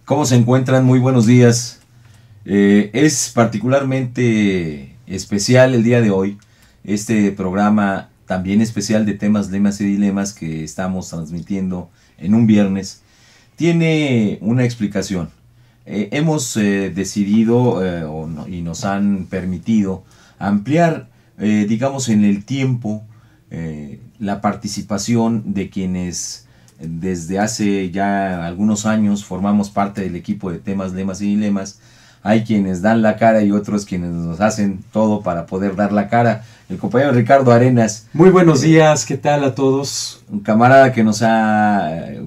¿Cómo se encuentran? Muy buenos días. Es particularmente especial el día de hoy, este programa también especial de temas, lemas y dilemas que estamos transmitiendo en un viernes. Tiene una explicación. Hemos decidido y nos han permitido ampliar, digamos, en el tiempo la participación de quienes desde hace ya algunos años formamos parte del equipo de temas, lemas y dilemas. Hay quienes dan la cara y otros quienes nos hacen todo para poder dar la cara. El compañero Ricardo Arenas. Muy buenos días, ¿qué tal a todos? Un camarada que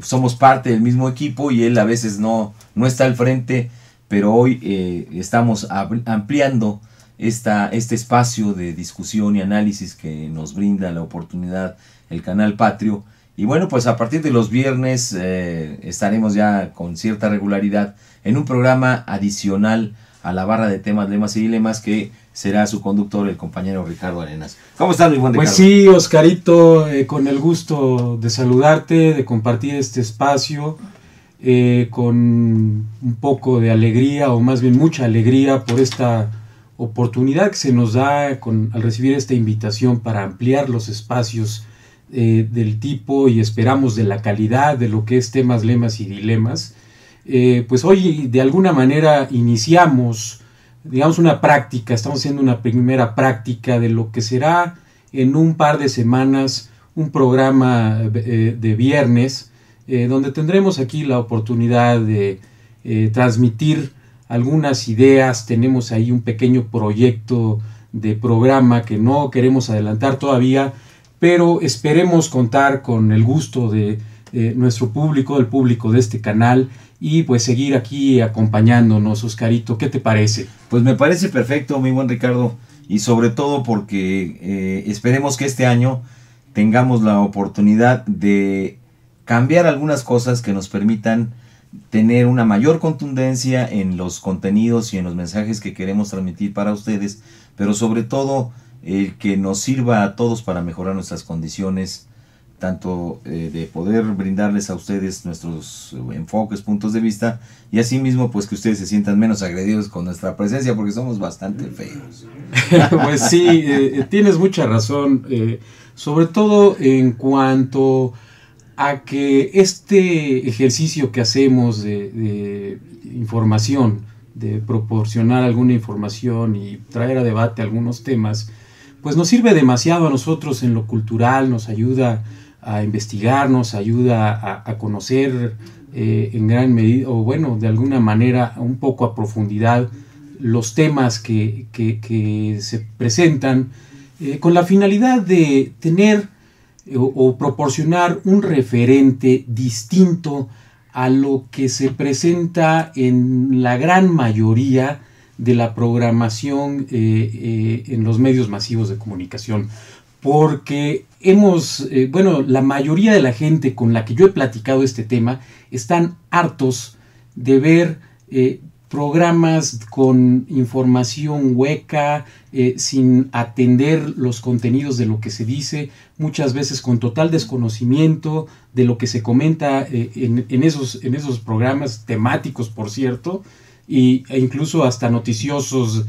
somos parte del mismo equipo y él a veces no está al frente, pero hoy estamos ampliando este espacio de discusión y análisis que nos brinda la oportunidad el canal Patrio. Y bueno, pues a partir de los viernes estaremos ya con cierta regularidad en un programa adicional a la barra de temas, lemas y dilemas que será su conductor, el compañero Ricardo Arenas. ¿Cómo estás, mi buen Ricardo? Pues sí, Oscarito, con el gusto de saludarte, de compartir este espacio, con un poco de alegría, o más bien mucha alegría por esta oportunidad que se nos da al recibir esta invitación para ampliar los espacios del tipo y esperamos de la calidad de lo que es temas, lemas y dilemas. Pues hoy de alguna manera iniciamos, digamos, una práctica, estamos haciendo una primera práctica de lo que será en un par de semanas un programa de viernes, donde tendremos aquí la oportunidad de transmitir algunas ideas. Tenemos ahí un pequeño proyecto de programa que no queremos adelantar todavía, pero esperemos contar con el gusto de nuestro público, el público de este canal, y pues seguir aquí acompañándonos. Oscarito, ¿qué te parece? Pues me parece perfecto, mi buen Ricardo, y sobre todo porque esperemos que este año tengamos la oportunidad de cambiar algunas cosas que nos permitan tener una mayor contundencia en los contenidos y en los mensajes que queremos transmitir para ustedes, pero sobre todo que nos sirva a todos para mejorar nuestras condiciones, tanto de poder brindarles a ustedes nuestros enfoques, puntos de vista, y asimismo pues que ustedes se sientan menos agredidos con nuestra presencia, porque somos bastante feos. Pues sí, tienes mucha razón, sobre todo en cuanto a que este ejercicio que hacemos de información, de proporcionar alguna información y traer a debate algunos temas, pues nos sirve demasiado a nosotros en lo cultural, nos ayuda a investigar, nos ayuda a conocer en gran medida, o bueno, de alguna manera un poco a profundidad los temas que se presentan, con la finalidad de tener o proporcionar un referente distinto a lo que se presenta en la gran mayoría de la programación en los medios masivos de comunicación, porque la mayoría de la gente con la que yo he platicado este tema están hartos de ver programas con información hueca, sin atender los contenidos de lo que se dice, muchas veces con total desconocimiento de lo que se comenta en esos programas temáticos, por cierto, e incluso hasta noticiosos,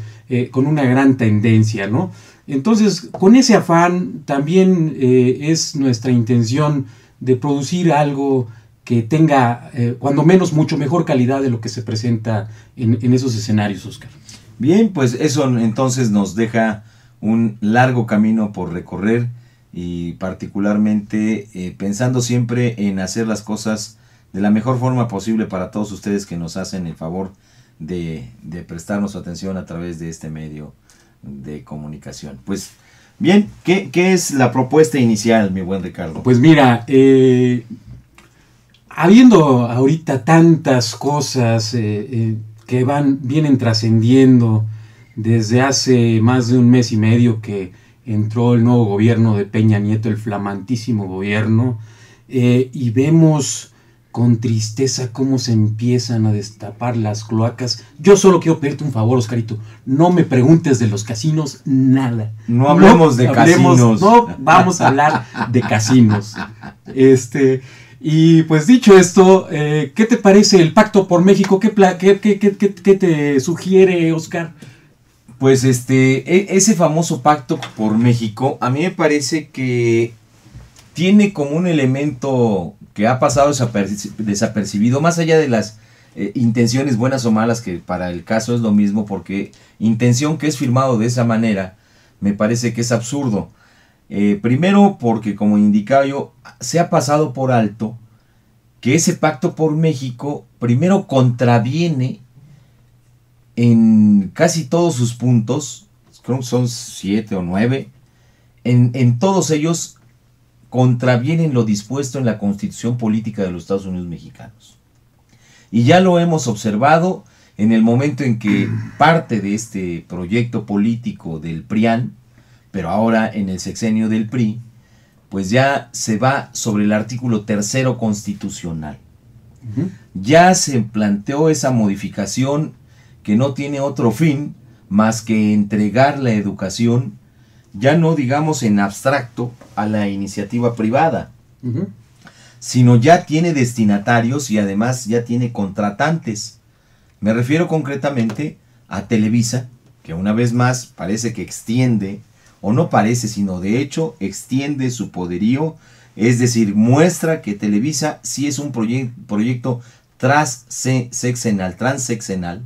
con una gran tendencia, ¿no? Entonces, con ese afán también es nuestra intención de producir algo que tenga, cuando menos, mucho mejor calidad de lo que se presenta en esos escenarios, Oscar. Bien, pues eso entonces nos deja un largo camino por recorrer, y particularmente pensando siempre en hacer las cosas de la mejor forma posible para todos ustedes que nos hacen el favor de prestarnos su atención a través de este medio de comunicación. Pues bien, ¿qué es la propuesta inicial, mi buen Ricardo? Pues mira, habiendo ahorita tantas cosas que vienen trascendiendo desde hace más de un mes y medio que entró el nuevo gobierno de Peña Nieto, el flamantísimo gobierno, y vemos con tristeza cómo se empiezan a destapar las cloacas. Yo solo quiero pedirte un favor, Oscarito, no me preguntes de los casinos nada. No hablemos de casinos. No vamos a hablar de casinos. Y pues dicho esto, ¿qué te parece el Pacto por México? ¿Qué te sugiere, Oscar? Pues ese famoso Pacto por México, a mí me parece que tiene como un elemento que ha pasado desapercibido, más allá de las intenciones buenas o malas, que para el caso es lo mismo, porque intención que es firmado de esa manera, me parece que es absurdo. Primero porque, como indicaba yo, se ha pasado por alto que ese Pacto por México primero contraviene en casi todos sus puntos, creo que son 7 o 9, en todos ellos contravienen lo dispuesto en la Constitución Política de los Estados Unidos Mexicanos. Y ya lo hemos observado en el momento en que parte de este proyecto político del PRIAN, pero ahora en el sexenio del PRI, pues ya se va sobre el artículo 3º constitucional. Ya se planteó esa modificación que no tiene otro fin más que entregar la educación, ya no digamos en abstracto, a la iniciativa privada, sino ya tiene destinatarios y además ya tiene contratantes. Me refiero concretamente a Televisa, que una vez más parece que extiende, o no parece, sino de hecho extiende su poderío, es decir, muestra que Televisa sí es un proyecto transeccional,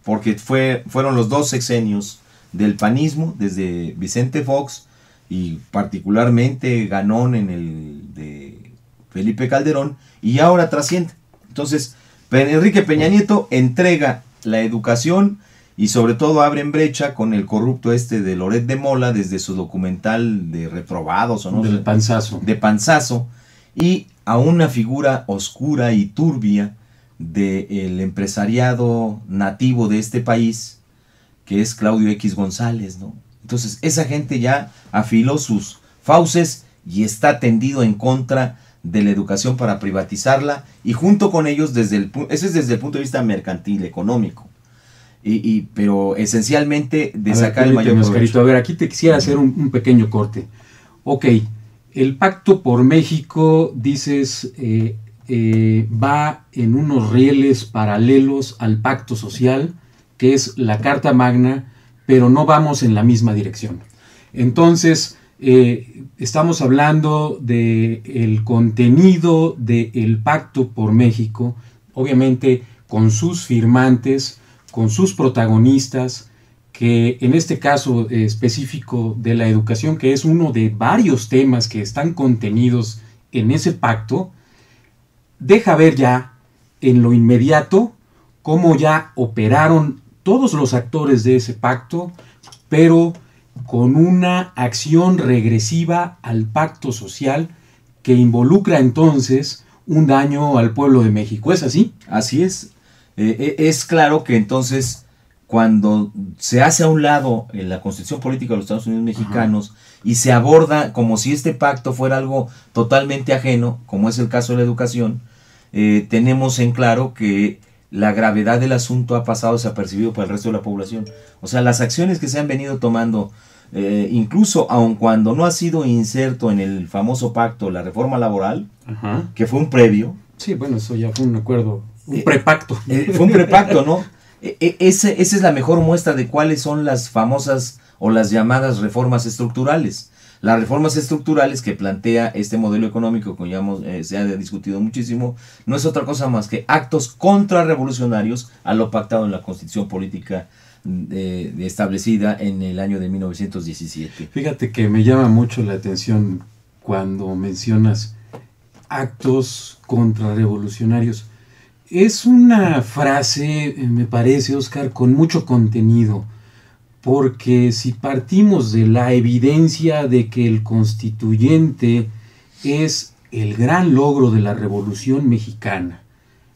porque fueron los 2 sexenios del panismo, desde Vicente Fox y particularmente Ganón en el de Felipe Calderón, y ahora trasciende. Entonces, Enrique Peña Nieto entrega la educación y sobre todo abre en brecha con el corrupto de Loret de Mola desde su documental de reprobados, o no, del panzazo. De panzazo, y a una figura oscura y turbia del empresariado nativo de este país, que es Claudio X González, ¿no? Entonces, esa gente ya afiló sus fauces y está tendido en contra de la educación para privatizarla, y junto con ellos, ese es desde el punto de vista mercantil, económico, pero esencialmente de sacar el mayor provecho. Oscarito, a ver, aquí te quisiera hacer un pequeño corte. Ok, el Pacto por México, dices, va en unos rieles paralelos al Pacto Social, que es la Carta Magna, pero no vamos en la misma dirección. Entonces, estamos hablando del contenido del Pacto por México, obviamente con sus firmantes, con sus protagonistas, que en este caso específico de la educación, que es uno de varios temas que están contenidos en ese pacto, deja ver ya en lo inmediato cómo ya operaron todos los actores de ese pacto, pero con una acción regresiva al pacto social que involucra entonces un daño al pueblo de México. ¿Es así? Así es. Es claro que entonces, cuando se hace a un lado en la Constitución Política de los Estados Unidos Mexicanos, y se aborda como si este pacto fuera algo totalmente ajeno, como es el caso de la educación, tenemos en claro que la gravedad del asunto ha pasado desapercibido para el resto de la población. O sea, las acciones que se han venido tomando, incluso aun cuando no ha sido inserto en el famoso pacto la reforma laboral, que fue un previo. Sí, bueno, eso ya fue un acuerdo, un prepacto. Fue un prepacto, ¿no? Esa es la mejor muestra de cuáles son las famosas o las llamadas reformas estructurales. Las reformas estructurales que plantea este modelo económico, que ya se ha discutido muchísimo, no es otra cosa más que actos contrarrevolucionarios a lo pactado en la Constitución Política establecida en el año de 1917. Fíjate que me llama mucho la atención cuando mencionas actos contrarrevolucionarios. Es una frase, me parece, Oscar, con mucho contenido. Porque si partimos de la evidencia de que el constituyente es el gran logro de la Revolución Mexicana,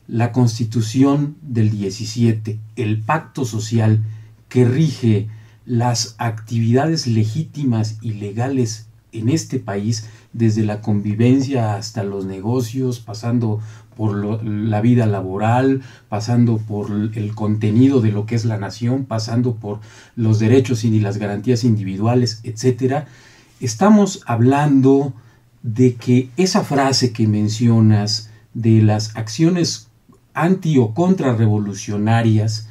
la Constitución del 17, el pacto social que rige las actividades legítimas y legales en este país, desde la convivencia hasta los negocios, pasando por la vida laboral, pasando por el contenido de lo que es la nación, pasando por los derechos y las garantías individuales, etc. Estamos hablando de que esa frase que mencionas de las acciones anti o contrarrevolucionarias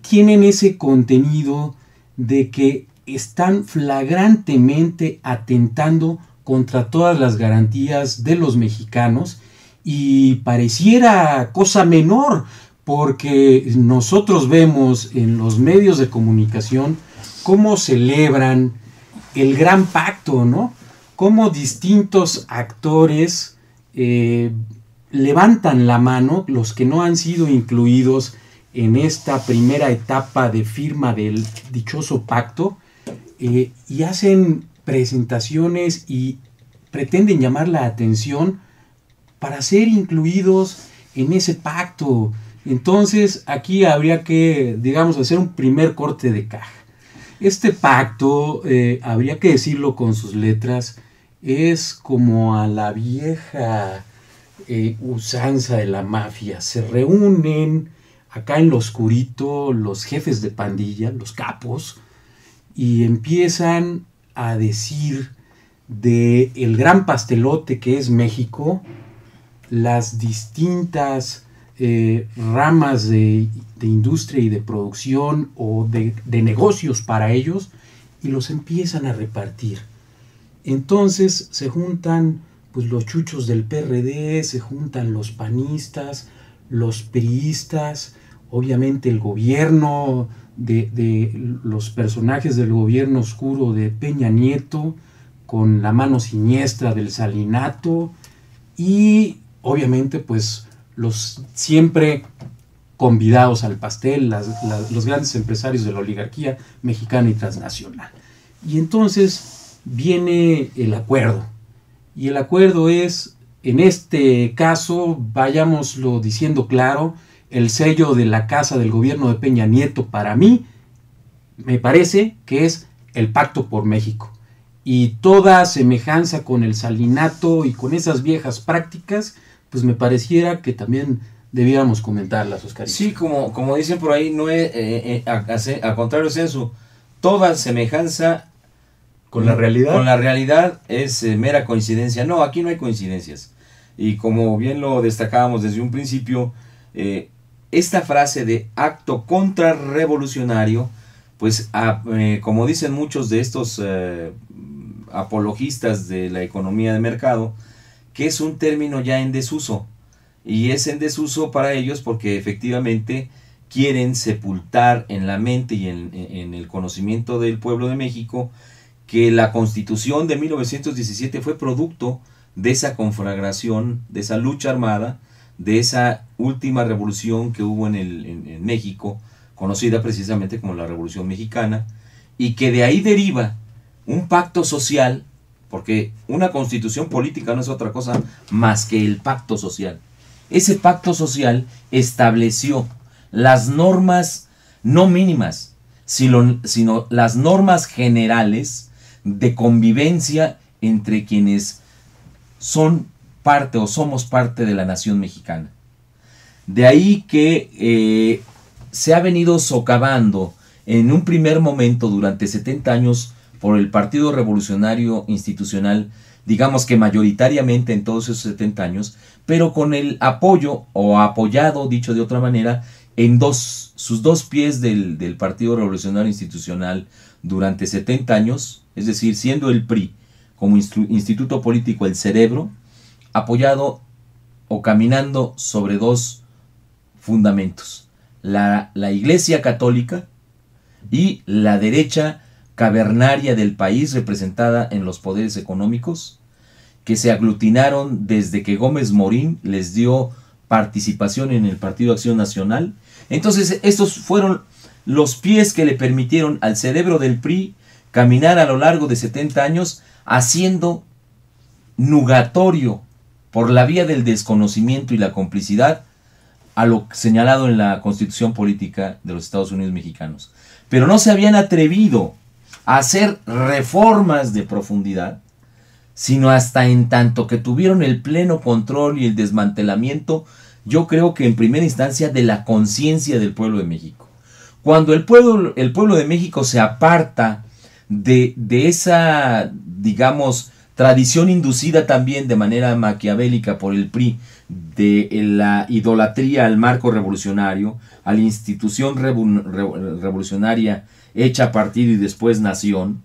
tienen ese contenido de que están flagrantemente atentando contra todas las garantías de los mexicanos, y pareciera cosa menor, porque nosotros vemos en los medios de comunicación cómo celebran el gran pacto, ¿no? Cómo distintos actores levantan la mano, los que no han sido incluidos en esta primera etapa de firma del dichoso pacto, y hacen presentaciones y pretenden llamar la atención para ser incluidos en ese pacto. Entonces aquí habría que, digamos, hacer un primer corte de caja. Este pacto, habría que decirlo con sus letras, es como a la vieja usanza de la mafia. Se reúnen acá en lo oscurito los jefes de pandilla, los capos, y empiezan a decir de el gran pastelote que es México, las distintas ramas de industria y de producción o de negocios para ellos, y los empiezan a repartir. Entonces se juntan pues los chuchos del PRD, se juntan los panistas, los priistas, obviamente el gobierno de los personajes del gobierno oscuro de Peña Nieto, con la mano siniestra del Salinato, y obviamente pues los siempre convidados al pastel, los grandes empresarios de la oligarquía mexicana y transnacional. Y entonces viene el acuerdo, y el acuerdo es, en este caso, vayámoslo diciendo claro, el sello de la casa del gobierno de Peña Nieto, para mí, me parece que es el Pacto por México. Y toda semejanza con el Salinato y con esas viejas prácticas, pues me pareciera que también debiéramos comentarlas, Oscarito. Sí, como dicen por ahí, no es, al contrario, Censo, toda semejanza con la realidad es mera coincidencia. No, aquí no hay coincidencias. Y como bien lo destacábamos desde un principio, esta frase de acto contrarrevolucionario, pues como dicen muchos de estos apologistas de la economía de mercado, que es un término ya en desuso, y es en desuso para ellos porque efectivamente quieren sepultar en la mente y en el conocimiento del pueblo de México que la Constitución de 1917 fue producto de esa conflagración, de esa lucha armada, de esa última revolución que hubo en México, conocida precisamente como la Revolución Mexicana, y que de ahí deriva un pacto social, porque una constitución política no es otra cosa más que el pacto social. Ese pacto social estableció las normas no mínimas, sino las normas generales de convivencia entre quienes son parte o somos parte de la nación mexicana. De ahí que se ha venido socavando en un primer momento durante 70 años por el Partido Revolucionario Institucional, digamos que mayoritariamente en todos esos 70 años, pero con el apoyo o apoyado, dicho de otra manera, en sus dos pies del Partido Revolucionario Institucional durante 70 años, es decir, siendo el PRI como instituto político el cerebro, apoyado o caminando sobre dos fundamentos: la Iglesia Católica y la derecha cavernaria del país, representada en los poderes económicos, que se aglutinaron desde que Gómez Morín les dio participación en el Partido Acción Nacional. Entonces estos fueron los pies que le permitieron al cerebro del PRI caminar a lo largo de 70 años haciendo nugatorio por la vía del desconocimiento y la complicidad a lo señalado en la Constitución Política de los Estados Unidos Mexicanos. Pero no se habían atrevido a hacer reformas de profundidad, sino hasta en tanto que tuvieron el pleno control y el desmantelamiento, yo creo que en primera instancia, de la conciencia del pueblo de México. Cuando el pueblo de México se aparta de esa, digamos, tradición inducida también de manera maquiavélica por el PRI de la idolatría al marco revolucionario, a la institución revolucionaria hecha partido y después nación.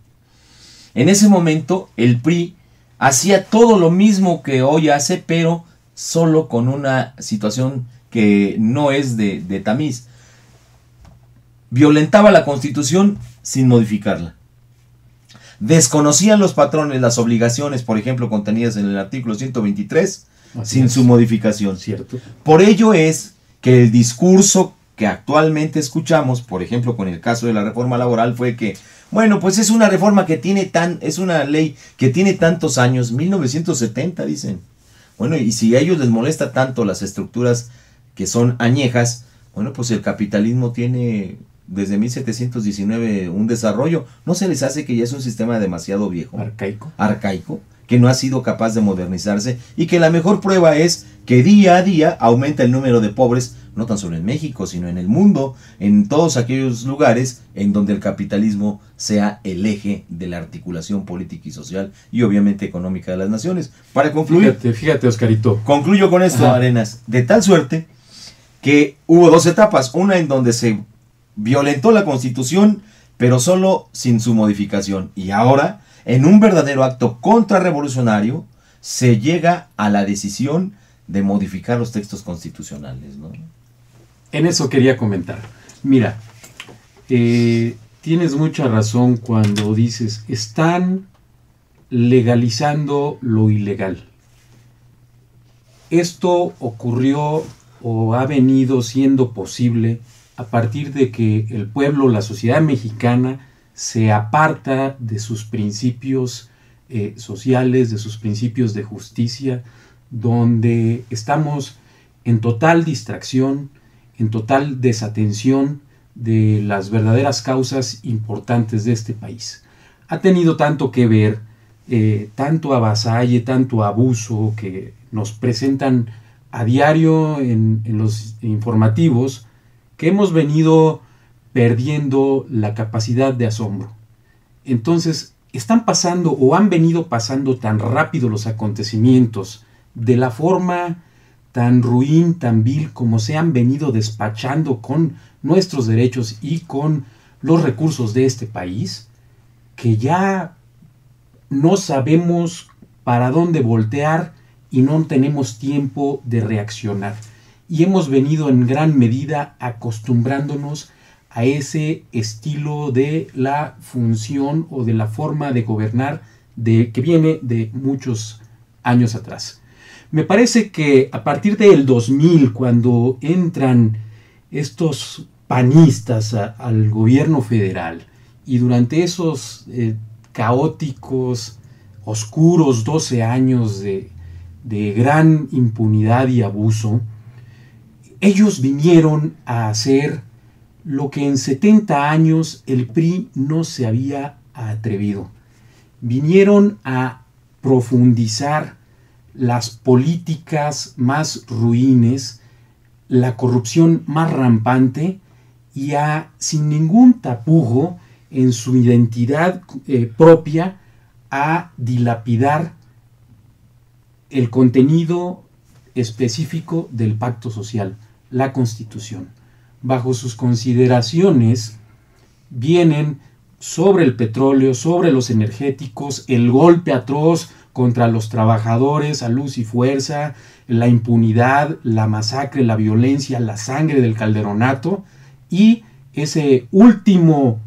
En ese momento el PRI hacía todo lo mismo que hoy hace, pero solo con una situación que no es de tamiz. Violentaba la Constitución sin modificarla. Desconocían los patrones, las obligaciones, por ejemplo, contenidas en el artículo 123, sin su modificación. Cierto. Por ello es que el discurso que actualmente escuchamos, por ejemplo, con el caso de la reforma laboral, fue que, bueno, pues es una reforma que es una ley que tiene tantos años, 1970 dicen. Bueno, y si a ellos les molesta tanto las estructuras que son añejas, bueno, pues el capitalismo tiene desde 1719 un desarrollo. ¿No se les hace que ya es un sistema demasiado viejo? Arcaico, que no ha sido capaz de modernizarse, y que la mejor prueba es que día a día aumenta el número de pobres, no tan solo en México, sino en el mundo, en todos aquellos lugares en donde el capitalismo sea el eje de la articulación política y social y obviamente económica de las naciones. Para concluir, fíjate, Oscarito. Concluyo con esto, Arenas, de tal suerte que hubo dos etapas, una en donde se violentó la Constitución, pero solo sin su modificación, y ahora, en un verdadero acto contrarrevolucionario, se llega a la decisión de modificar los textos constitucionales, ¿no? En eso quería comentar. Mira, tienes mucha razón cuando dices, están legalizando lo ilegal. Esto ocurrió o ha venido siendo posible a partir de que el pueblo, la sociedad mexicana, se aparta de sus principios sociales, de sus principios de justicia, donde estamos en total distracción, en total desatención de las verdaderas causas importantes de este país. Ha tenido tanto que ver, tanto avasalle, tanto abuso que nos presentan a diario en los informativos, que hemos venido perdiendo la capacidad de asombro. Entonces, están pasando o han venido pasando tan rápido los acontecimientos, de la forma tan ruin, tan vil como se han venido despachando con nuestros derechos y con los recursos de este país, que ya no sabemos para dónde voltear y no tenemos tiempo de reaccionar. Y hemos venido en gran medida acostumbrándonos a ese estilo de la función o de la forma de gobernar que viene de muchos años atrás. Me parece que a partir del 2000, cuando entran estos panistas al gobierno federal, y durante esos caóticos, oscuros 12 años de gran impunidad y abuso, ellos vinieron a hacer lo que en 70 años el PRI no se había atrevido. Vinieron a profundizar las políticas más ruines, la corrupción más rampante, y sin ningún tapujo en su identidad propia, a dilapidar el contenido específico del pacto social, la Constitución. Bajo sus consideraciones vienen sobre el petróleo, sobre los energéticos, el golpe atroz contra los trabajadores a luz y fuerza, la impunidad, la masacre, la violencia, la sangre del Calderonato, y ese último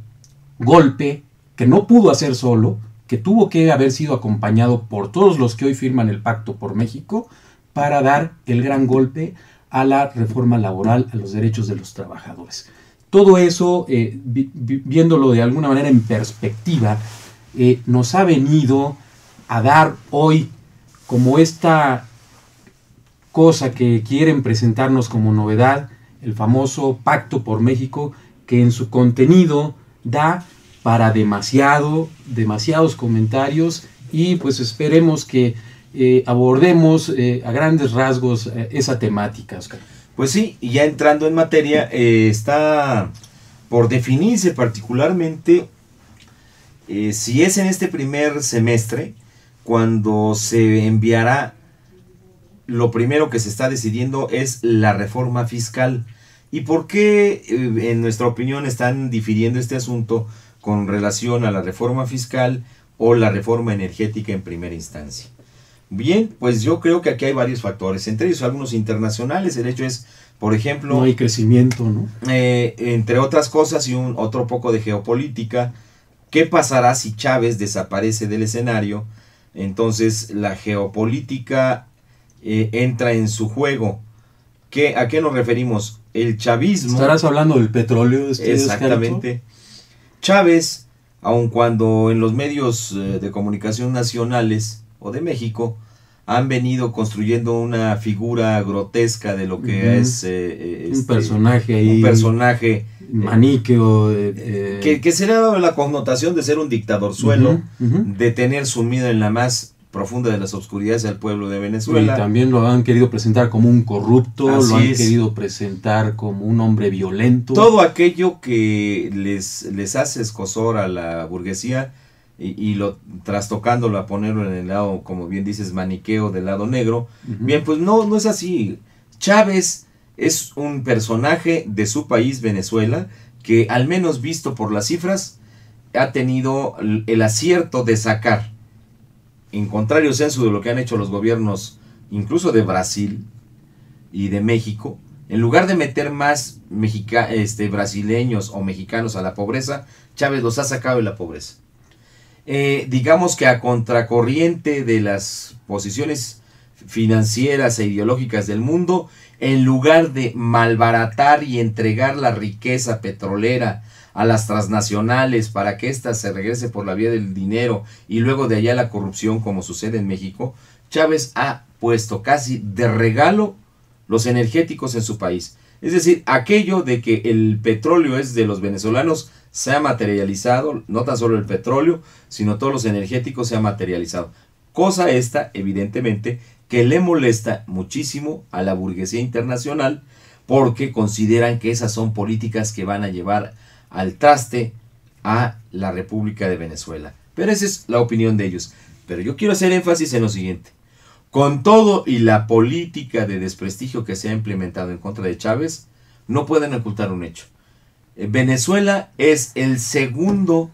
golpe que no pudo hacer solo, que tuvo que haber sido acompañado por todos los que hoy firman el Pacto por México, para dar el gran golpe a la reforma laboral, a los derechos de los trabajadores. Todo eso, viéndolo de alguna manera en perspectiva, nos ha venido a dar hoy como esta cosa que quieren presentarnos como novedad, el famoso Pacto por México, que en su contenido da para demasiados comentarios, y pues esperemos que abordemos a grandes rasgos esa temática, Oscar. Pues sí, y ya entrando en materia, está por definirse particularmente si es en este primer semestre cuando se enviará, lo primero que se está decidiendo es la reforma fiscal. ¿Y por qué, en nuestra opinión, están difiriendo este asunto con relación a la reforma fiscal o la reforma energética en primera instancia? Bien, pues yo creo que aquí hay varios factores, entre ellos algunos internacionales. El hecho es, por ejemplo, no hay crecimiento, ¿no? Entre otras cosas, y otro poco de geopolítica. ¿Qué pasará si Chávez desaparece del escenario? Entonces la geopolítica entra en su juego. ¿A qué nos referimos? El chavismo... ¿Estarás hablando del petróleo? Exactamente. Chávez, aun cuando en los medios de comunicación nacionales o de México han venido construyendo una figura grotesca de lo que es un personaje ahí, un personaje maniqueo, que se le ha dado la connotación de ser un dictadorzuelo, de tener sumido en la más profunda de las oscuridades al pueblo de Venezuela. Y también lo han querido presentar como un corrupto, Así lo han es. querido presentar como un hombre violento. Todo aquello que les hace escozor a la burguesía y lo trastocándolo a ponerlo en el lado, como bien dices, maniqueo del lado negro. Bien, pues no es así. Chávez es un personaje de su país, Venezuela, que al menos visto por las cifras, ha tenido el acierto de sacar, en contrario censo de lo que han hecho los gobiernos, incluso de Brasil y de México, en lugar de meter más brasileños o mexicanos a la pobreza, Chávez los ha sacado de la pobreza. Digamos que a contracorriente de las posiciones financieras e ideológicas del mundo, en lugar de malbaratar y entregar la riqueza petrolera a las transnacionales para que ésta se regrese por la vía del dinero y luego de allá la corrupción, como sucede en México, Chávez ha puesto casi de regalo los energéticos en su país. Es decir, aquello de que el petróleo es de los venezolanos se ha materializado, no tan solo el petróleo, sino todos los energéticos se ha materializado. Cosa esta, evidentemente, que le molesta muchísimo a la burguesía internacional, porque consideran que esas son políticas que van a llevar al traste a la República de Venezuela. Pero esa es la opinión de ellos. Pero yo quiero hacer énfasis en lo siguiente. Con todo y la política de desprestigio que se ha implementado en contra de Chávez, no pueden ocultar un hecho. Venezuela es el segundo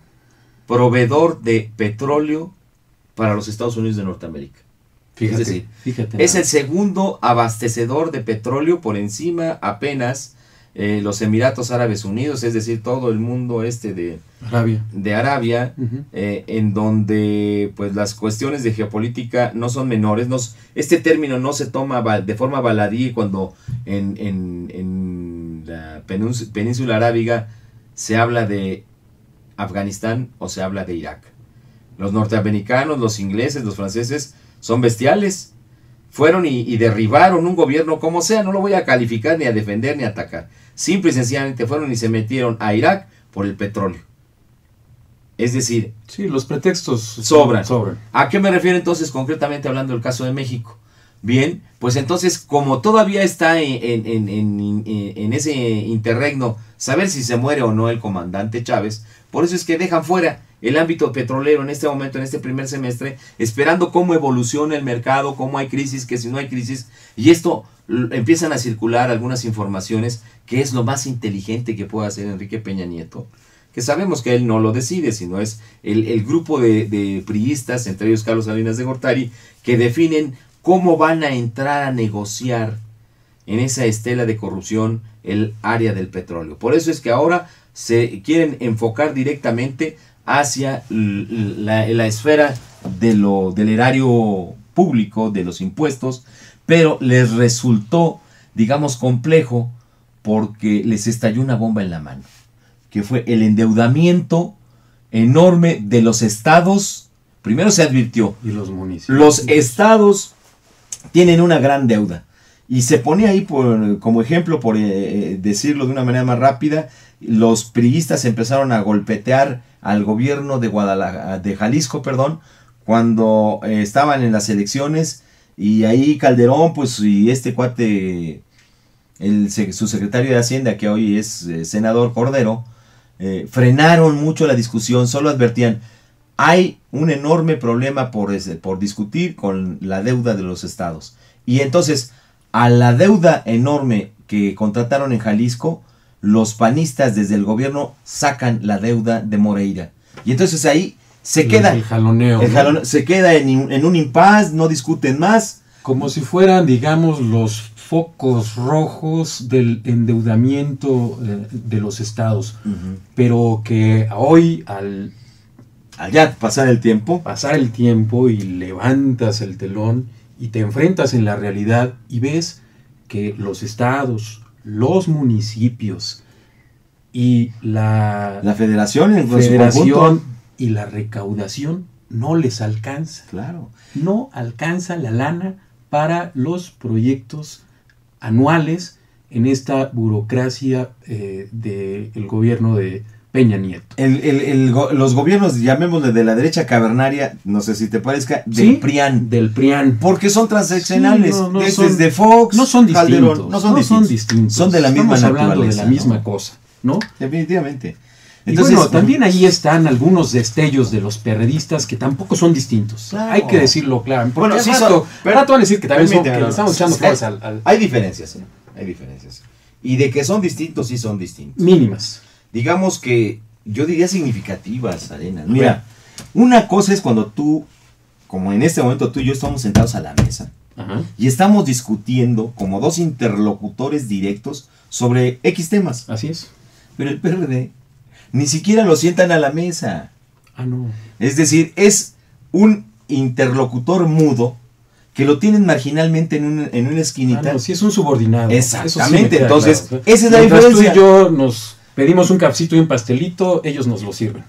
proveedor de petróleo para los Estados Unidos de Norteamérica. Fíjate, es decir, fíjate. Es el segundo abastecedor de petróleo, por encima apenas los Emiratos Árabes Unidos, es decir, todo el mundo de Arabia, en donde pues las cuestiones de geopolítica no son menores. Este término no se toma de forma baladí cuando en la península arábiga se habla de Afganistán o se habla de Irak. Los norteamericanos, los ingleses, los franceses son bestiales. Fueron y derribaron un gobierno como sea, no lo voy a calificar, ni a defender, ni a atacar. Simple y sencillamente fueron y se metieron a Irak por el petróleo. Es decir... Sí, los pretextos sobran. ¿A qué me refiero entonces concretamente hablando del caso de México? Bien, pues entonces como todavía está en ese interregno saber si se muere o no el comandante Chávez, por eso es que dejan fuera el ámbito petrolero en este momento, en este primer semestre, esperando cómo evoluciona el mercado, cómo hay crisis, que si no hay crisis, y esto empiezan a circular algunas informaciones, que es lo más inteligente que puede hacer Enrique Peña Nieto, que sabemos que él no lo decide, sino es el grupo de priistas, entre ellos Carlos Salinas de Gortari, que definen cómo van a entrar a negociar en esa estela de corrupción el área del petróleo. Por eso es que ahora se quieren enfocar directamente hacia la esfera del erario público, de los impuestos, pero les resultó, digamos, complejo porque les estalló una bomba en la mano, que fue el endeudamiento enorme de los estados. Primero se advirtió, y los municipios. Los estados tienen una gran deuda, y se pone ahí como ejemplo, por decirlo de una manera más rápida, los priistas empezaron a golpetear al gobierno de Jalisco, cuando estaban en las elecciones, y ahí Calderón, pues, y este cuate, su secretario de Hacienda, que hoy es senador Cordero, frenaron mucho la discusión, solo advertían, hay un enorme problema por discutir con la deuda de los estados. Y entonces, a la deuda enorme que contrataron en Jalisco, los panistas desde el gobierno sacan la deuda de Moreira. Y entonces ahí se queda el jaloneo, ¿no? se queda en un impas, no discuten más. Como si fueran, digamos, los focos rojos del endeudamiento de los estados. Pero que hoy, al ya pasar el tiempo y levantas el telón y te enfrentas en la realidad y ves que los estados, los municipios y la federación, y la recaudación no les alcanza. Claro. No alcanza la lana para los proyectos anuales en esta burocracia del gobierno de Peña Nieto. Los gobiernos, llamémosle de la derecha cavernaria, no sé si te parezca, del PRIAN. Del PRIAN. Porque son transaccionales. Sí, son de Fox, no son distintos. Calderón, no son distintos. Son de la misma naturaleza. Estamos hablando de la misma cosa, ¿no? Definitivamente. Entonces, y bueno, también ahí están algunos destellos de los perredistas que tampoco son distintos. Claro. Hay que decirlo claro. Porque bueno, sí van a decir que también que le estamos echando fuerza al... Hay diferencias, ¿eh? Hay diferencias. Y de que son distintos, sí son distintos. Mínimas. Digamos que yo diría significativas, Arenas. Mira, una cosa es cuando tú, como en este momento tú y yo estamos sentados a la mesa, y estamos discutiendo como dos interlocutores directos sobre X temas. Así es. Pero el PRD ni siquiera lo sientan a la mesa. No. Es decir, es un interlocutor mudo que lo tienen marginalmente en una esquinita. Sí, es un subordinado. Exactamente, sí entonces, claro. Esa es la diferencia. Tú y yo nos pedimos un cafecito y un pastelito, ellos nos lo sirven.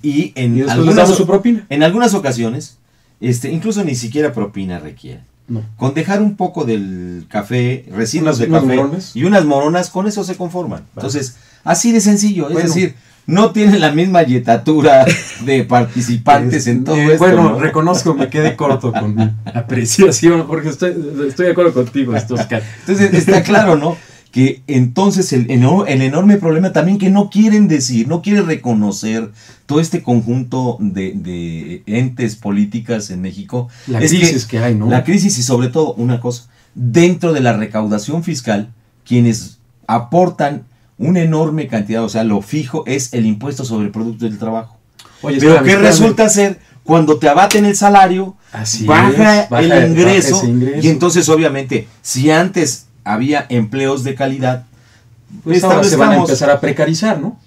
Y después les damos su propina. En algunas ocasiones, incluso ni siquiera propina requiere. No. Con dejar un poco del café, residuos de café y unas moronas, con eso se conforman. Vale. Entonces, así de sencillo, es decir, no tienen la misma yetatura de participantes en todo esto. Bueno, ¿no? Reconozco, me quedé corto con mi apreciación, porque estoy de acuerdo contigo, Oscar. Entonces, está claro, ¿no? Que entonces el enorme problema también que no quieren decir, no quieren reconocer todo este conjunto de entes políticas en México. La crisis que hay, ¿no? La crisis y sobre todo una cosa, dentro de la recaudación fiscal, quienes aportan una enorme cantidad, o sea, lo fijo es el impuesto sobre el producto del trabajo. Oye, pero ¿qué resulta ser? Cuando te abaten el salario, baja el ingreso, y entonces obviamente, si antes había empleos de calidad, pues ahora se van a empezar a precarizar, ¿no?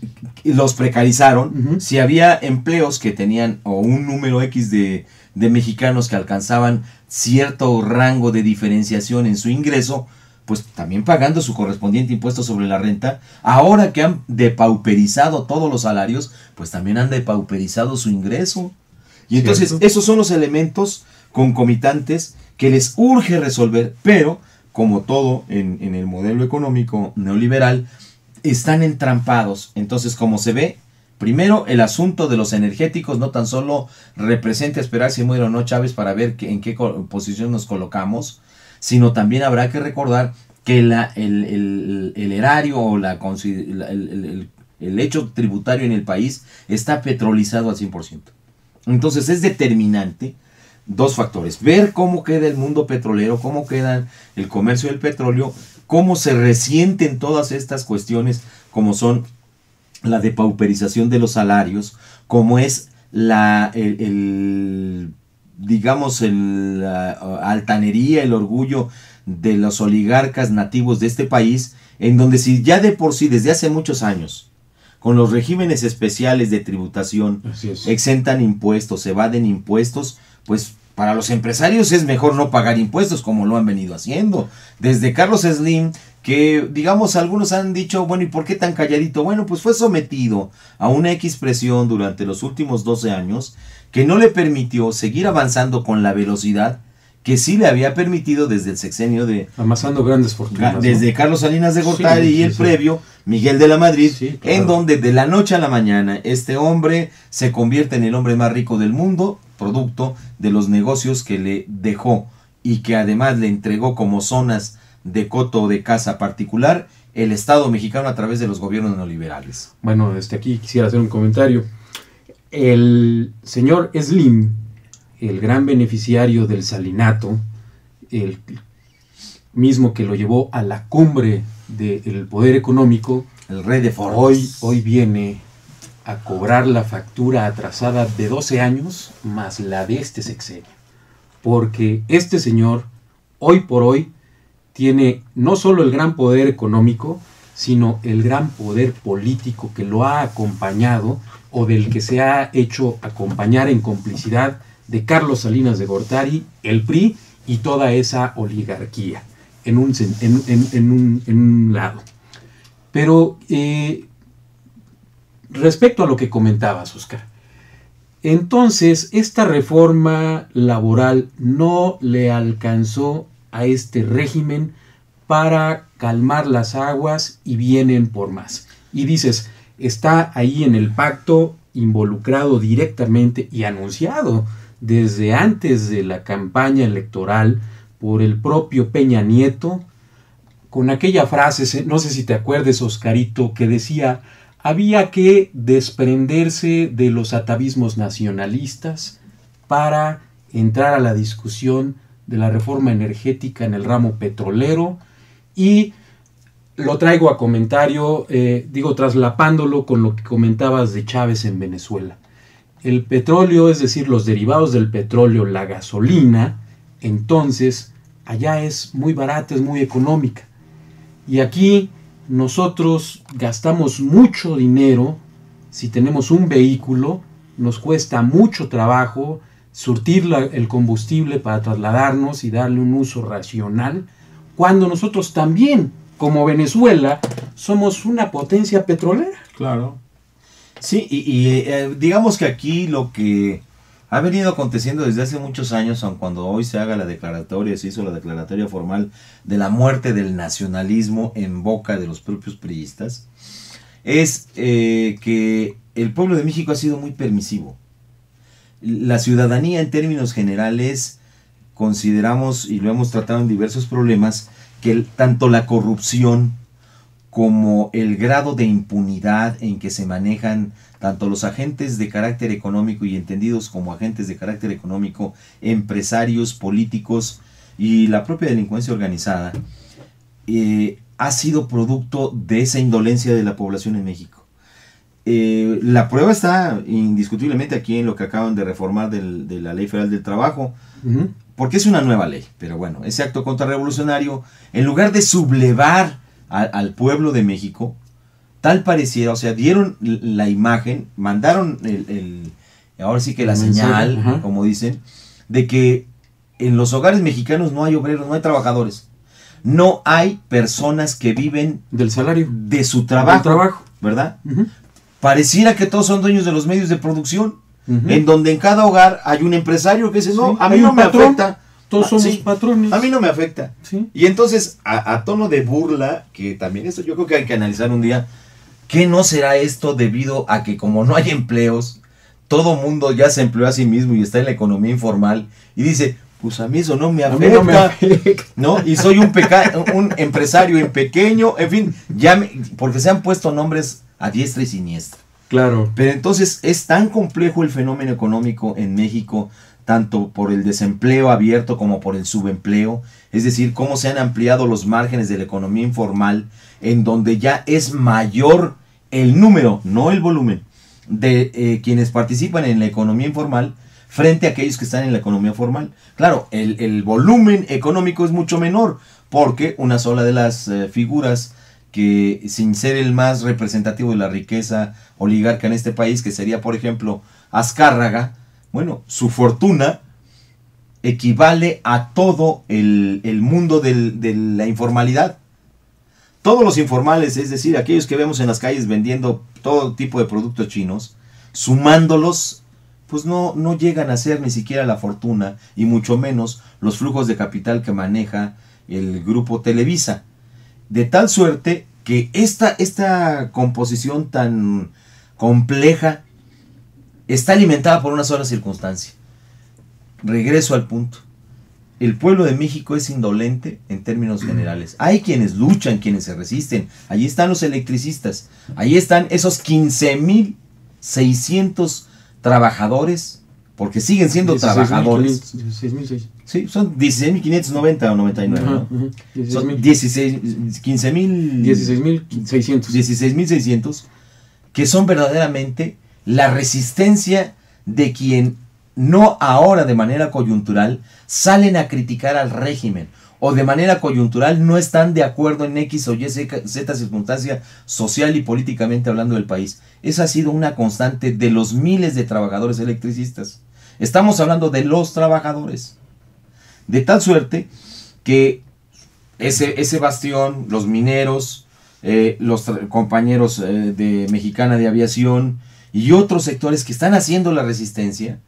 Los precarizaron. Si había empleos que tenían o un número X de mexicanos que alcanzaban cierto rango de diferenciación en su ingreso, pues también pagando su correspondiente impuesto sobre la renta. Ahora que han depauperizado todos los salarios, pues también han depauperizado su ingreso. Y entonces esos son los elementos concomitantes que les urge resolver, pero como todo en el modelo económico neoliberal, están entrampados. Entonces, como se ve, primero el asunto de los energéticos no tan solo representa esperar si muere o no Chávez para ver en qué posición nos colocamos, sino también habrá que recordar que el erario o el hecho tributario en el país está petrolizado al 100%. Entonces es determinante dos factores: ver cómo queda el mundo petrolero, cómo queda el comercio del petróleo, cómo se resienten todas estas cuestiones, como son la depauperización de los salarios, como es la altanería, el orgullo de los oligarcas nativos de este país, en donde si ya de por sí desde hace muchos años con los regímenes especiales de tributación exentan impuestos, evaden impuestos, pues para los empresarios es mejor no pagar impuestos, como lo han venido haciendo. Desde Carlos Slim, que digamos algunos han dicho, bueno, ¿y por qué tan calladito? Bueno, pues fue sometido a una X presión durante los últimos 12 años que no le permitió seguir avanzando con la velocidad que sí le había permitido desde el sexenio de... Amasando grandes fortunas, desde Carlos Salinas de Gortari y el previo, Miguel de la Madrid, en donde de la noche a la mañana este hombre se convierte en el hombre más rico del mundo, producto de los negocios que le dejó y que además le entregó como zonas de coto o de casa particular el Estado mexicano a través de los gobiernos neoliberales. Bueno, aquí quisiera hacer un comentario. el señor Slim, el gran beneficiario del salinato, el mismo que lo llevó a la cumbre del poder económico, el rey de Forbes, hoy viene a cobrar la factura atrasada de 12 años más la de este sexenio. Porque este señor, hoy por hoy, tiene no solo el gran poder económico, sino el gran poder político que lo ha acompañado o del que se ha hecho acompañar en complicidad de Carlos Salinas de Gortari, el PRI y toda esa oligarquía en un lado. Pero respecto a lo que comentabas, Oscar, entonces esta reforma laboral no le alcanzó a este régimen para calmar las aguas y vienen por más. Y dices, está ahí en el pacto involucrado directamente y anunciado desde antes de la campaña electoral por el propio Peña Nieto, con aquella frase, no sé si te acuerdes, Oscarito, que decía, había que desprenderse de los atavismos nacionalistas para entrar a la discusión de la reforma energética en el ramo petrolero, y lo traigo a comentario, traslapándolo con lo que comentabas de Chávez en Venezuela. El petróleo, es decir, los derivados del petróleo, la gasolina, entonces allá es muy barata, es muy económica. Y aquí nosotros gastamos mucho dinero. Si tenemos un vehículo, nos cuesta mucho trabajo surtir el combustible para trasladarnos y darle un uso racional, cuando nosotros también, como Venezuela, somos una potencia petrolera. Claro. Sí, digamos que aquí lo que ha venido aconteciendo desde hace muchos años, aun cuando hoy se haga la declaratoria, se hizo la declaratoria formal de la muerte del nacionalismo en boca de los propios priistas, es que el pueblo de México ha sido muy permisivo. La ciudadanía, en términos generales, consideramos, y lo hemos tratado en diversos problemas, que tanto la corrupción como el grado de impunidad en que se manejan tanto los agentes de carácter económico y entendidos como agentes de carácter económico, empresarios, políticos y la propia delincuencia organizada, ha sido producto de esa indolencia de la población en México. La prueba está indiscutiblemente aquí en lo que acaban de reformar de la Ley Federal del Trabajo, porque es una nueva ley, pero bueno, ese acto contrarrevolucionario, en lugar de sublevar al pueblo de México, tal pareciera, o sea, dieron la imagen, mandaron ahora sí que la señal, como dicen, de que en los hogares mexicanos no hay obreros, no hay trabajadores, no hay personas que viven del salario, de su trabajo, ¿verdad? Pareciera que todos son dueños de los medios de producción, en donde en cada hogar hay un empresario que dice, no, a mí no me afecta. Todos somos patrones. A mí no me afecta. Sí. Y entonces, a tono de burla, que también esto yo creo que hay que analizar un día, ¿qué no será esto debido a que como no hay empleos, todo mundo ya se empleó a sí mismo y está en la economía informal y dice, pues a mí eso no me afecta, ¿no? Y soy un empresario en pequeño, en fin, porque se han puesto nombres a diestra y siniestra. Claro. Pero entonces es tan complejo el fenómeno económico en México, tanto por el desempleo abierto como por el subempleo, es decir, cómo se han ampliado los márgenes de la economía informal, en donde ya es mayor el número, no el volumen, de quienes participan en la economía informal frente a aquellos que están en la economía formal. Claro, el volumen económico es mucho menor, porque una sola de las figuras que, sin ser el más representativo de la riqueza oligarca en este país, que sería, por ejemplo, Azcárraga, bueno, su fortuna equivale a todo el mundo de la informalidad. Todos los informales, es decir, aquellos que vemos en las calles vendiendo todo tipo de productos chinos, sumándolos, pues no llegan a ser ni siquiera la fortuna, y mucho menos los flujos de capital que maneja el grupo Televisa. De tal suerte que esta composición tan compleja está alimentada por una sola circunstancia. Regreso al punto. El pueblo de México es indolente en términos generales. Hay quienes luchan, quienes se resisten. Allí están los electricistas. Allí están esos 15,600 trabajadores, porque siguen siendo trabajadores. 16.600. Sí, son 16.590 o 99, ¿no? Son 16.600. 16.600, que son verdaderamente la resistencia de quien no ahora de manera coyuntural salen a criticar al régimen, o de manera coyuntural no están de acuerdo en X o Y, Z circunstancia social y políticamente hablando del país. Esa ha sido una constante de los miles de trabajadores electricistas. Estamos hablando de los trabajadores. De tal suerte que ese bastión, los mineros, los compañeros de Mexicana de Aviación y otros sectores que están haciendo la resistencia,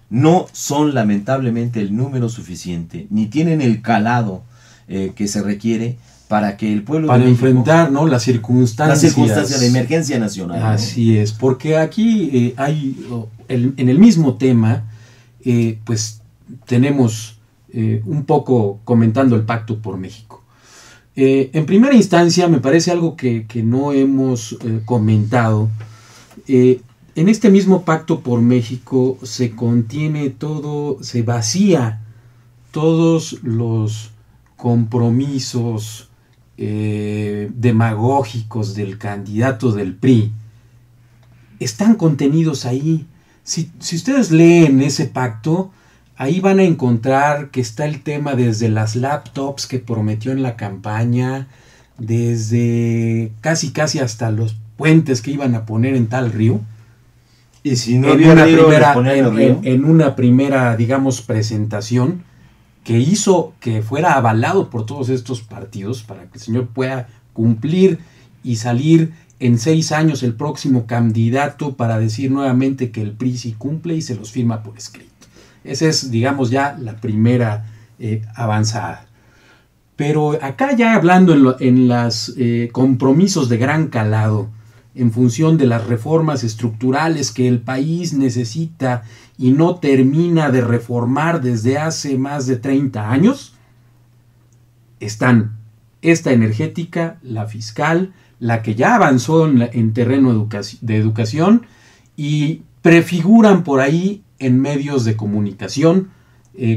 no son lamentablemente el número suficiente, ni tienen el calado que se requiere para que el pueblo para de México, enfrentar, ¿no?, las circunstancias de emergencia nacional. Así es, porque aquí hay, en el mismo tema, pues tenemos un poco comentando el Pacto por México. En primera instancia, me parece algo que no hemos comentado. En este mismo Pacto por México se contiene todo, se vacía todos los compromisos demagógicos del candidato del PRI. Están contenidos ahí. Si ustedes leen ese pacto, ahí van a encontrar que está el tema desde las laptops que prometió en la campaña, desde casi hasta los puentes que iban a poner en tal río. Y si no había río, en una primera, digamos, presentación que hizo que fuera avalado por todos estos partidos para que el señor pueda cumplir y salir en 6 años el próximo candidato para decir nuevamente que el PRI sí cumple y se los firma por escrito. Esa es, digamos, ya la primera avanzada. Pero acá ya hablando en los compromisos de gran calado, en función de las reformas estructurales que el país necesita y no termina de reformar desde hace más de 30 años, están esta energética, la fiscal, la que ya avanzó en terreno de educación y prefiguran por ahí en medios de comunicación,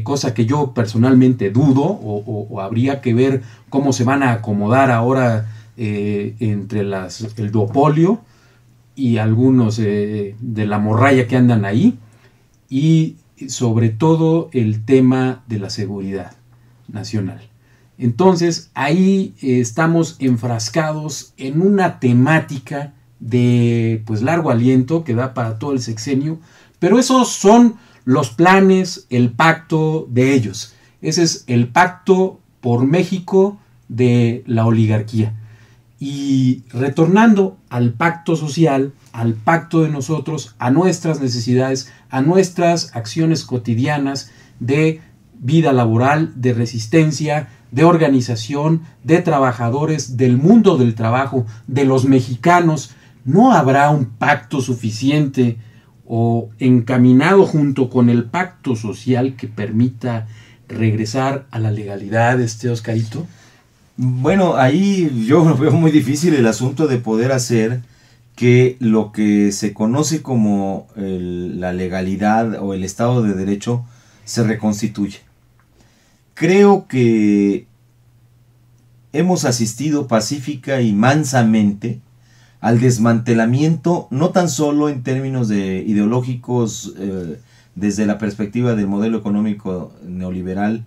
cosa que yo personalmente dudo o habría que ver cómo se van a acomodar ahora entre el duopolio y algunos de la morralla que andan ahí, y sobre todo el tema de la seguridad nacional. Entonces ahí estamos enfrascados en una temática de pues largo aliento que da para todo el sexenio, pero esos son los planes, el pacto de ellos. Ese es el pacto por México de la oligarquía. Y retornando al pacto social, al pacto de nosotros, a nuestras necesidades, a nuestras acciones cotidianas de vida laboral, de resistencia, de organización, de trabajadores, del mundo del trabajo, de los mexicanos, ¿no habrá un pacto suficiente o encaminado junto con el pacto social que permita regresar a la legalidad, Oscarito? Bueno, ahí yo lo veo muy difícil el asunto de poder hacer que lo que se conoce como la legalidad o el Estado de Derecho se reconstituya. Creo que hemos asistido pacífica y mansamente al desmantelamiento, no tan solo en términos ideológicos, desde la perspectiva del modelo económico neoliberal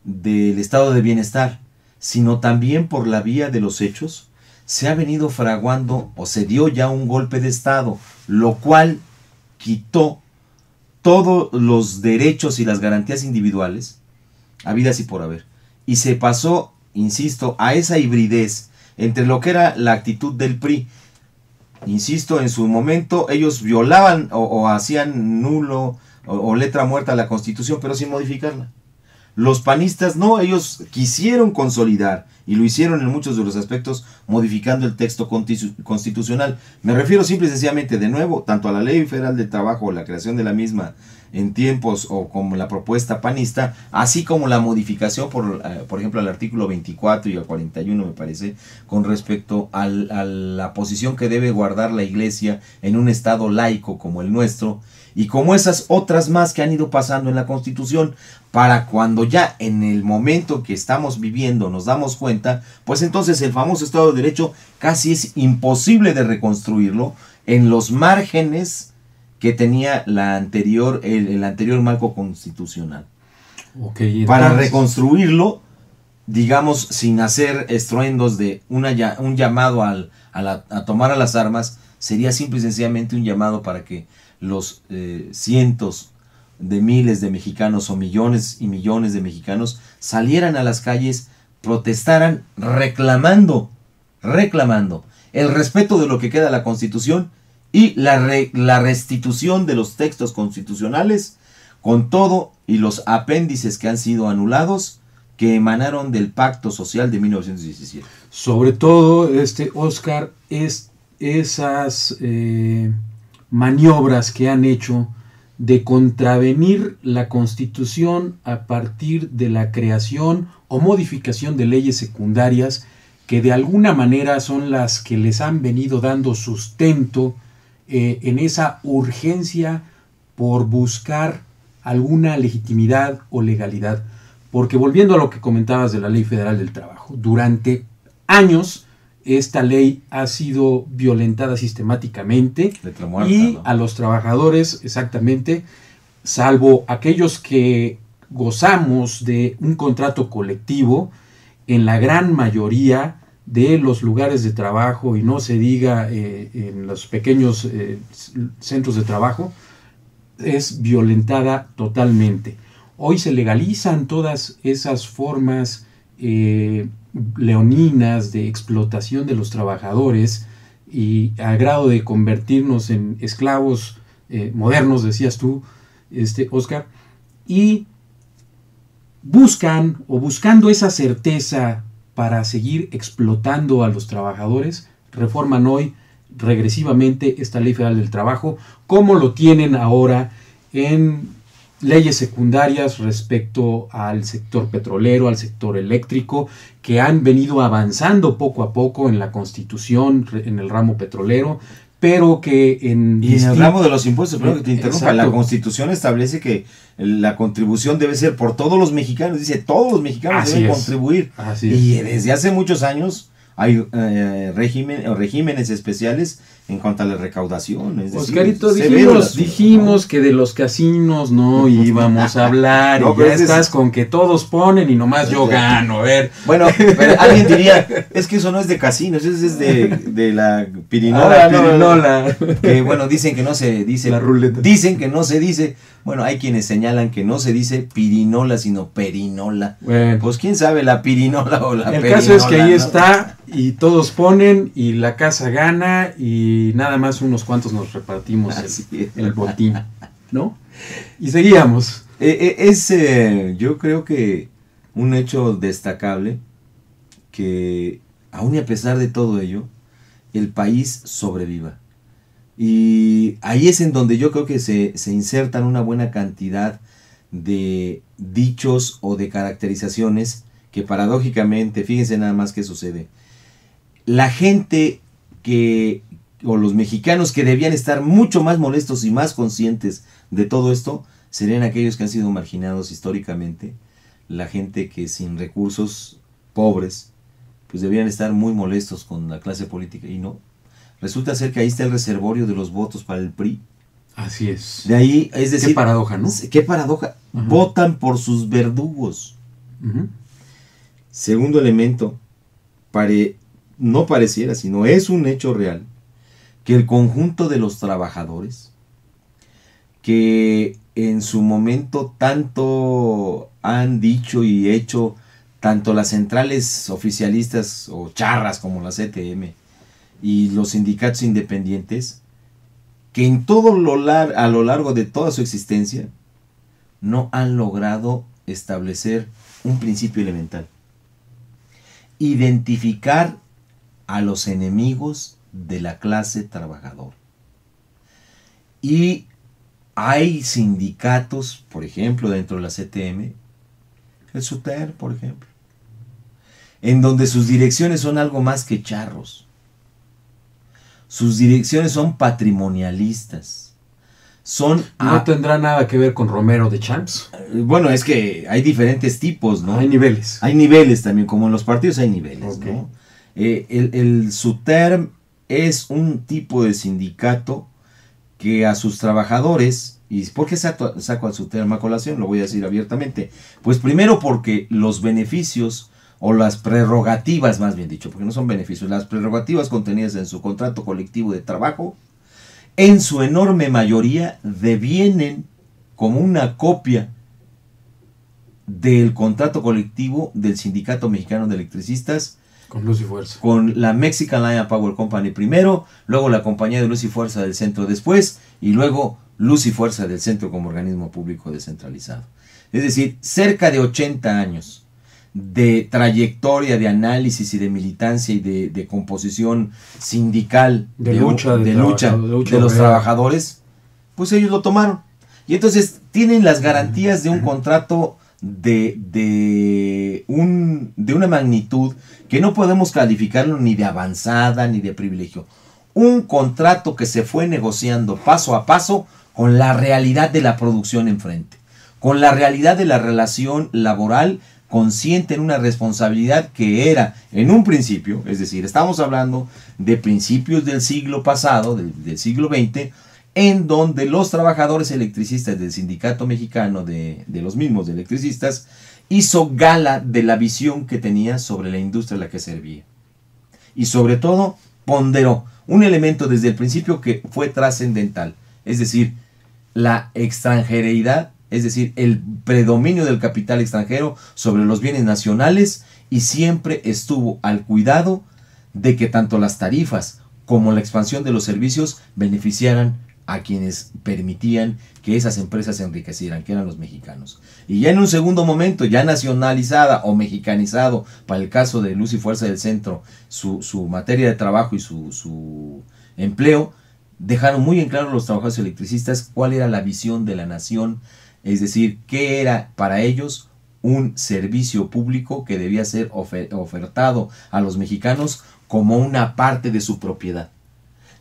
del estado de bienestar, sino también por la vía de los hechos, se ha venido fraguando o se dio ya un golpe de Estado, lo cual quitó todos los derechos y las garantías individuales, habidas y por haber, y se pasó, insisto, a esa hibridez entre lo que era la actitud del PRI. Insisto, en su momento ellos violaban o hacían nulo o letra muerta a la Constitución, pero sin modificarla. Los panistas no, ellos quisieron consolidar y lo hicieron en muchos de los aspectos modificando el texto constitucional. Me refiero simple y sencillamente, de nuevo, tanto a la Ley Federal del Trabajo o la creación de la misma en tiempos o como la propuesta panista, así como la modificación, por ejemplo, al artículo 24 y al 41, me parece, con respecto a la posición que debe guardar la Iglesia en un Estado laico como el nuestro, y como esas otras más que han ido pasando en la Constitución, para cuando ya en el momento que estamos viviendo nos damos cuenta, pues entonces el famoso Estado de Derecho casi es imposible de reconstruirlo en los márgenes que tenía la anterior, el anterior marco constitucional. Okay, para reconstruirlo, digamos, sin hacer estruendos de un llamado a tomar a las armas, sería simple y sencillamente un llamado para que los cientos de miles de mexicanos o millones y millones de mexicanos salieran a las calles, protestaran reclamando el respeto de lo que queda de la Constitución y la restitución de los textos constitucionales con todo y los apéndices que han sido anulados que emanaron del Pacto Social de 1917. Sobre todo, Oscar, esas maniobras que han hecho de contravenir la Constitución a partir de la creación o modificación de leyes secundarias que de alguna manera son las que les han venido dando sustento en esa urgencia por buscar alguna legitimidad o legalidad. Porque volviendo a lo que comentabas de la Ley Federal del Trabajo, durante años esta ley ha sido violentada sistemáticamente muerta, y ¿no? A los trabajadores, exactamente, salvo aquellos que gozamos de un contrato colectivo, en la gran mayoría de los lugares de trabajo, y no se diga en los pequeños centros de trabajo, es violentada totalmente. Hoy se legalizan todas esas formas leoninas de explotación de los trabajadores y al grado de convertirnos en esclavos modernos, decías tú, Oscar, y buscando esa certeza para seguir explotando a los trabajadores, reforman hoy regresivamente esta Ley Federal del Trabajo, como lo tienen ahora en leyes secundarias respecto al sector petrolero, al sector eléctrico, que han venido avanzando poco a poco en la Constitución, en el ramo petrolero, pero que en el ramo de los impuestos, perdón que te interrumpa, exacto. La Constitución establece que la contribución debe ser por todos los mexicanos, dice todos los mexicanos Así deben es. contribuir. Así y es. desde hace muchos años hay regímenes especiales en cuanto a la recaudación. Es decir, Oscarito, severos, dijimos que de los casinos no íbamos a hablar, No, y pero ya estás con que todos ponen y nomás yo gano, a ver. Bueno, pero alguien diría, es que eso no es de casinos, eso es de la pirinola. Pirinola. Que bueno, dicen que no se dice. La ruleta. Dicen que no se dice. Bueno, hay quienes señalan que no se dice pirinola, sino perinola. Bueno, Pues quién sabe, la pirinola o la el perinola. caso es que ahí ¿no? está y todos ponen y la casa gana y nada más unos cuantos nos repartimos Así es. el botín, ¿no? Y seguíamos. Yo creo que un hecho destacable que aún y a pesar de todo ello, el país sobreviva. Y ahí es en donde yo creo que se insertan una buena cantidad de dichos o de caracterizaciones que paradójicamente, fíjense nada más qué sucede. La gente o los mexicanos que debían estar mucho más molestos y más conscientes de todo esto, serían aquellos que han sido marginados históricamente, la gente que sin recursos, pobres, pues debían estar muy molestos con la clase política, y no. Resulta ser que ahí está el reservorio de los votos para el PRI. Así es. De ahí, es decir... Qué paradoja, ¿no? Qué paradoja. Ajá. Votan por sus verdugos. Uh-huh. Segundo elemento, no pareciera, sino es un hecho real, que el conjunto de los trabajadores, que en su momento tanto han dicho y hecho, tanto las centrales oficialistas o charras como la CTM, y los sindicatos independientes, que en a lo largo de toda su existencia no han logrado establecer un principio elemental: identificar a los enemigos de la clase trabajadora. Y hay sindicatos, por ejemplo, dentro de la CTM, el SUTER, por ejemplo, en donde sus direcciones son algo más que charros. Sus direcciones son patrimonialistas. son... No tendrá nada que ver con Romero de Champs. Bueno, es que hay diferentes tipos, ¿no? Hay niveles. Hay niveles también, como en los partidos hay niveles, Okay. ¿no? El SUTERM es un tipo de sindicato que a sus trabajadores... ¿Y por qué saco al SUTERM a colación? Lo voy a decir abiertamente. Pues primero porque los beneficios o las prerrogativas, más bien dicho, porque no son beneficios, las prerrogativas contenidas en su contrato colectivo de trabajo, en su enorme mayoría devienen como una copia del contrato colectivo del Sindicato Mexicano de Electricistas, con Luz y Fuerza, con la Mexican Lion Power Company primero, luego la Compañía de Luz y Fuerza del Centro después, y luego Luz y Fuerza del Centro como organismo público descentralizado. Es decir, cerca de 80 años de trayectoria, de análisis y de militancia y de composición sindical, de lucha de los trabajadores, pues ellos lo tomaron. Y entonces tienen las garantías de un contrato de una magnitud que no podemos calificarlo ni de avanzada ni de privilegio. Un contrato que se fue negociando paso a paso con la realidad de la producción enfrente, con la realidad de la relación laboral, consciente en una responsabilidad que era en un principio, es decir, estamos hablando de principios del siglo pasado, del siglo XX, en donde los trabajadores electricistas del Sindicato Mexicano de los mismos de electricistas hizo gala de la visión que tenía sobre la industria a la que servía. Y sobre todo ponderó un elemento desde el principio que fue trascendental, es decir, la extranjereidad, es decir, el predominio del capital extranjero sobre los bienes nacionales, y siempre estuvo al cuidado de que tanto las tarifas como la expansión de los servicios beneficiaran a quienes permitían que esas empresas se enriquecieran, que eran los mexicanos. Y ya en un segundo momento, ya nacionalizada o mexicanizado, para el caso de Luz y Fuerza del Centro, su materia de trabajo y su empleo, dejaron muy en claro los trabajadores electricistas cuál era la visión de la nación, es decir, qué era para ellos un servicio público que debía ser ofertado a los mexicanos como una parte de su propiedad.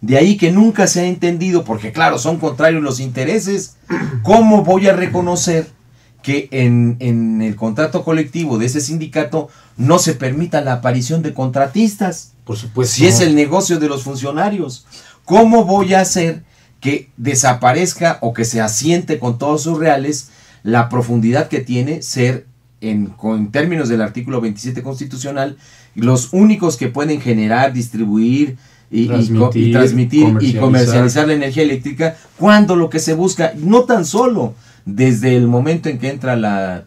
De ahí que nunca se ha entendido, porque claro, son contrarios los intereses, ¿cómo voy a reconocer que en el contrato colectivo de ese sindicato no se permita la aparición de contratistas? Por supuesto. Si es el negocio de los funcionarios. ¿Cómo voy a hacer que desaparezca o que se asiente con todos sus reales la profundidad que tiene ser, en términos del artículo 27 constitucional, los únicos que pueden generar, distribuir y transmitir y comercializar la energía eléctrica, cuando lo que se busca, no tan solo desde el momento en que entra la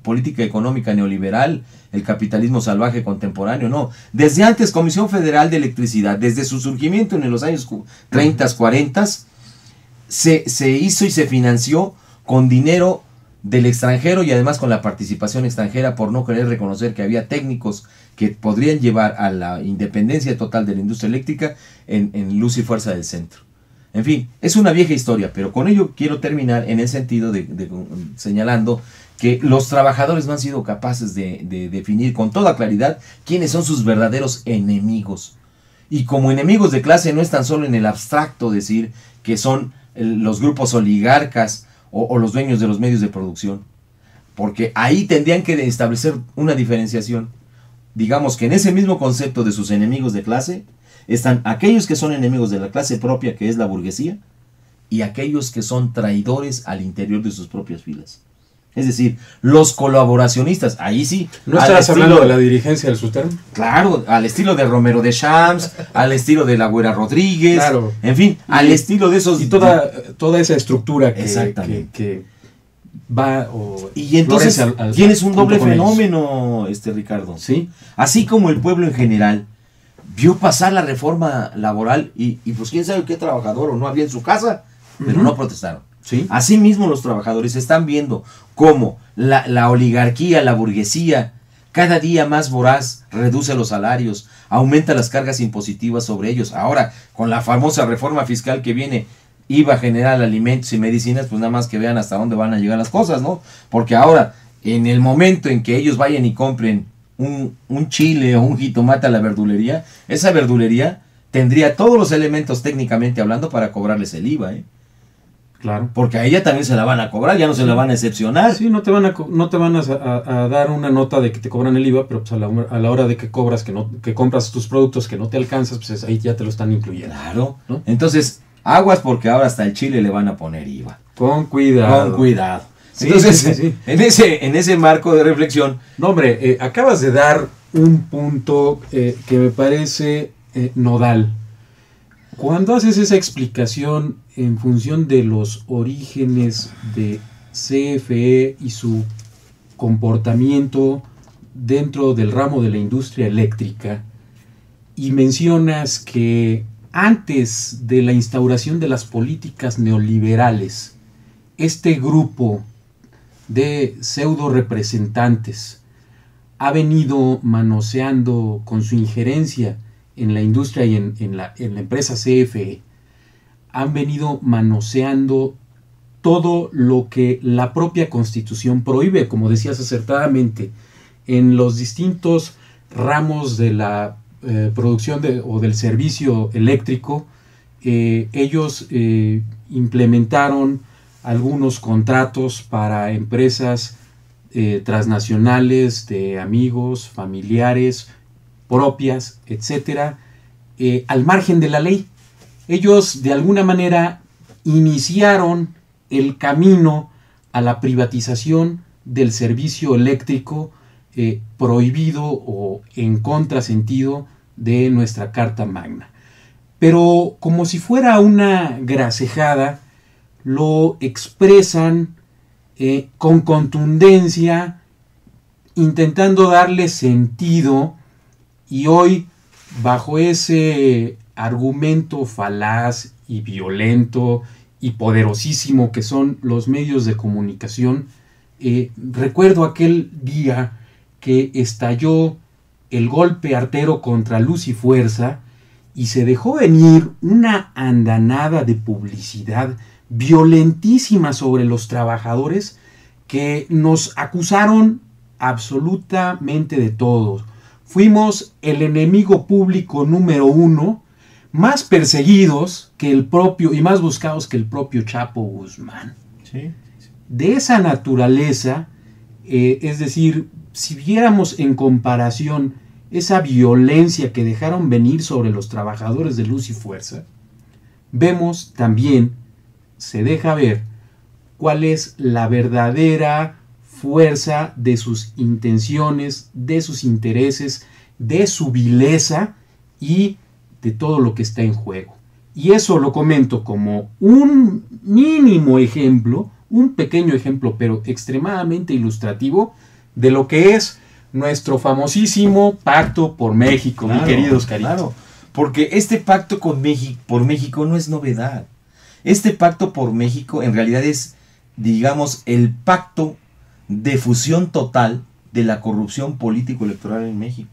política económica neoliberal, el capitalismo salvaje contemporáneo, no, desde antes Comisión Federal de Electricidad, desde su surgimiento en los años 30, 40, se hizo y se financió con dinero del extranjero y además con la participación extranjera, por no querer reconocer que había técnicos que podrían llevar a la independencia total de la industria eléctrica en Luz y Fuerza del Centro. En fin, es una vieja historia, pero con ello quiero terminar en el sentido de señalando que los trabajadores no han sido capaces de definir con toda claridad quiénes son sus verdaderos enemigos. Y como enemigos de clase no es tan solo en el abstracto decir que son los grupos oligarcas o los dueños de los medios de producción, porque ahí tendrían que establecer una diferenciación. Digamos que en ese mismo concepto de sus enemigos de clase están aquellos que son enemigos de la clase propia, que es la burguesía, y aquellos que son traidores al interior de sus propias filas. Es decir, los colaboracionistas, ahí sí. ¿No estarás hablando de la dirigencia del SUTERM? Claro, al estilo de Romero de Champs, al estilo de la Güera Rodríguez, claro. En fin, al estilo de esos... Y toda esa estructura que va... Y entonces tienes un doble fenómeno, Ricardo. ¿Sí? Así como el pueblo en general vio pasar la reforma laboral y pues quién sabe qué trabajador o no había en su casa, pero no protestaron. ¿Sí? Asimismo los trabajadores están viendo cómo la oligarquía, la burguesía, cada día más voraz, reduce los salarios, aumenta las cargas impositivas sobre ellos. Ahora, con la famosa reforma fiscal que viene, IVA general, alimentos y medicinas, pues nada más que vean hasta dónde van a llegar las cosas, ¿no? Porque ahora, en el momento en que ellos vayan y compren un chile o un jitomate a la verdulería, esa verdulería tendría todos los elementos técnicamente hablando para cobrarles el IVA, Claro. Porque a ella también se la van a cobrar, ya no se la van a excepcionar. Sí, no te van a dar una nota de que te cobran el IVA, pero pues a la hora de que cobras, que compras tus productos que no te alcanzas, pues ahí ya te lo están incluyendo. Claro. ¿No? Entonces, aguas porque ahora hasta el chile le van a poner IVA. Con cuidado. Con cuidado. Sí, Entonces, sí. En ese marco de reflexión. No, hombre, acabas de dar un punto que me parece nodal. Cuando haces esa explicación en función de los orígenes de CFE y su comportamiento dentro del ramo de la industria eléctrica, y mencionas que antes de la instauración de las políticas neoliberales, este grupo de pseudo representantes ha venido manoseando con su injerencia en la industria y en la empresa CFE, han venido manoseando todo lo que la propia Constitución prohíbe, como decías acertadamente, en los distintos ramos de la producción o del servicio eléctrico. Ellos implementaron algunos contratos para empresas transnacionales de amigos, familiares, propias, etcétera, al margen de la ley. Ellos de alguna manera iniciaron el camino a la privatización del servicio eléctrico prohibido o en contrasentido de nuestra Carta Magna. Pero como si fuera una gracejada, lo expresan con contundencia, intentando darle sentido, y hoy, bajo ese argumento falaz y violento y poderosísimo que son los medios de comunicación, recuerdo aquel día que estalló el golpe artero contra Luz y Fuerza y se dejó venir una andanada de publicidad violentísima sobre los trabajadores que nos acusaron absolutamente de todo. Fuimos el enemigo público número 1, más perseguidos que el propio y más buscados que el propio Chapo Guzmán. Sí. De esa naturaleza, es decir, si viéramos en comparación esa violencia que dejaron venir sobre los trabajadores de Luz y Fuerza, vemos también, se deja ver, cuál es la verdadera fuerza de sus intenciones, de sus intereses, de su vileza y de todo lo que está en juego. Y eso lo comento como un mínimo ejemplo, un pequeño ejemplo, pero extremadamente ilustrativo de lo que es nuestro famosísimo Pacto por México, claro, mi querido Oscarito. Claro, porque este pacto por México no es novedad. Este pacto por México en realidad es, digamos, el pacto de fusión total de la corrupción político-electoral en México.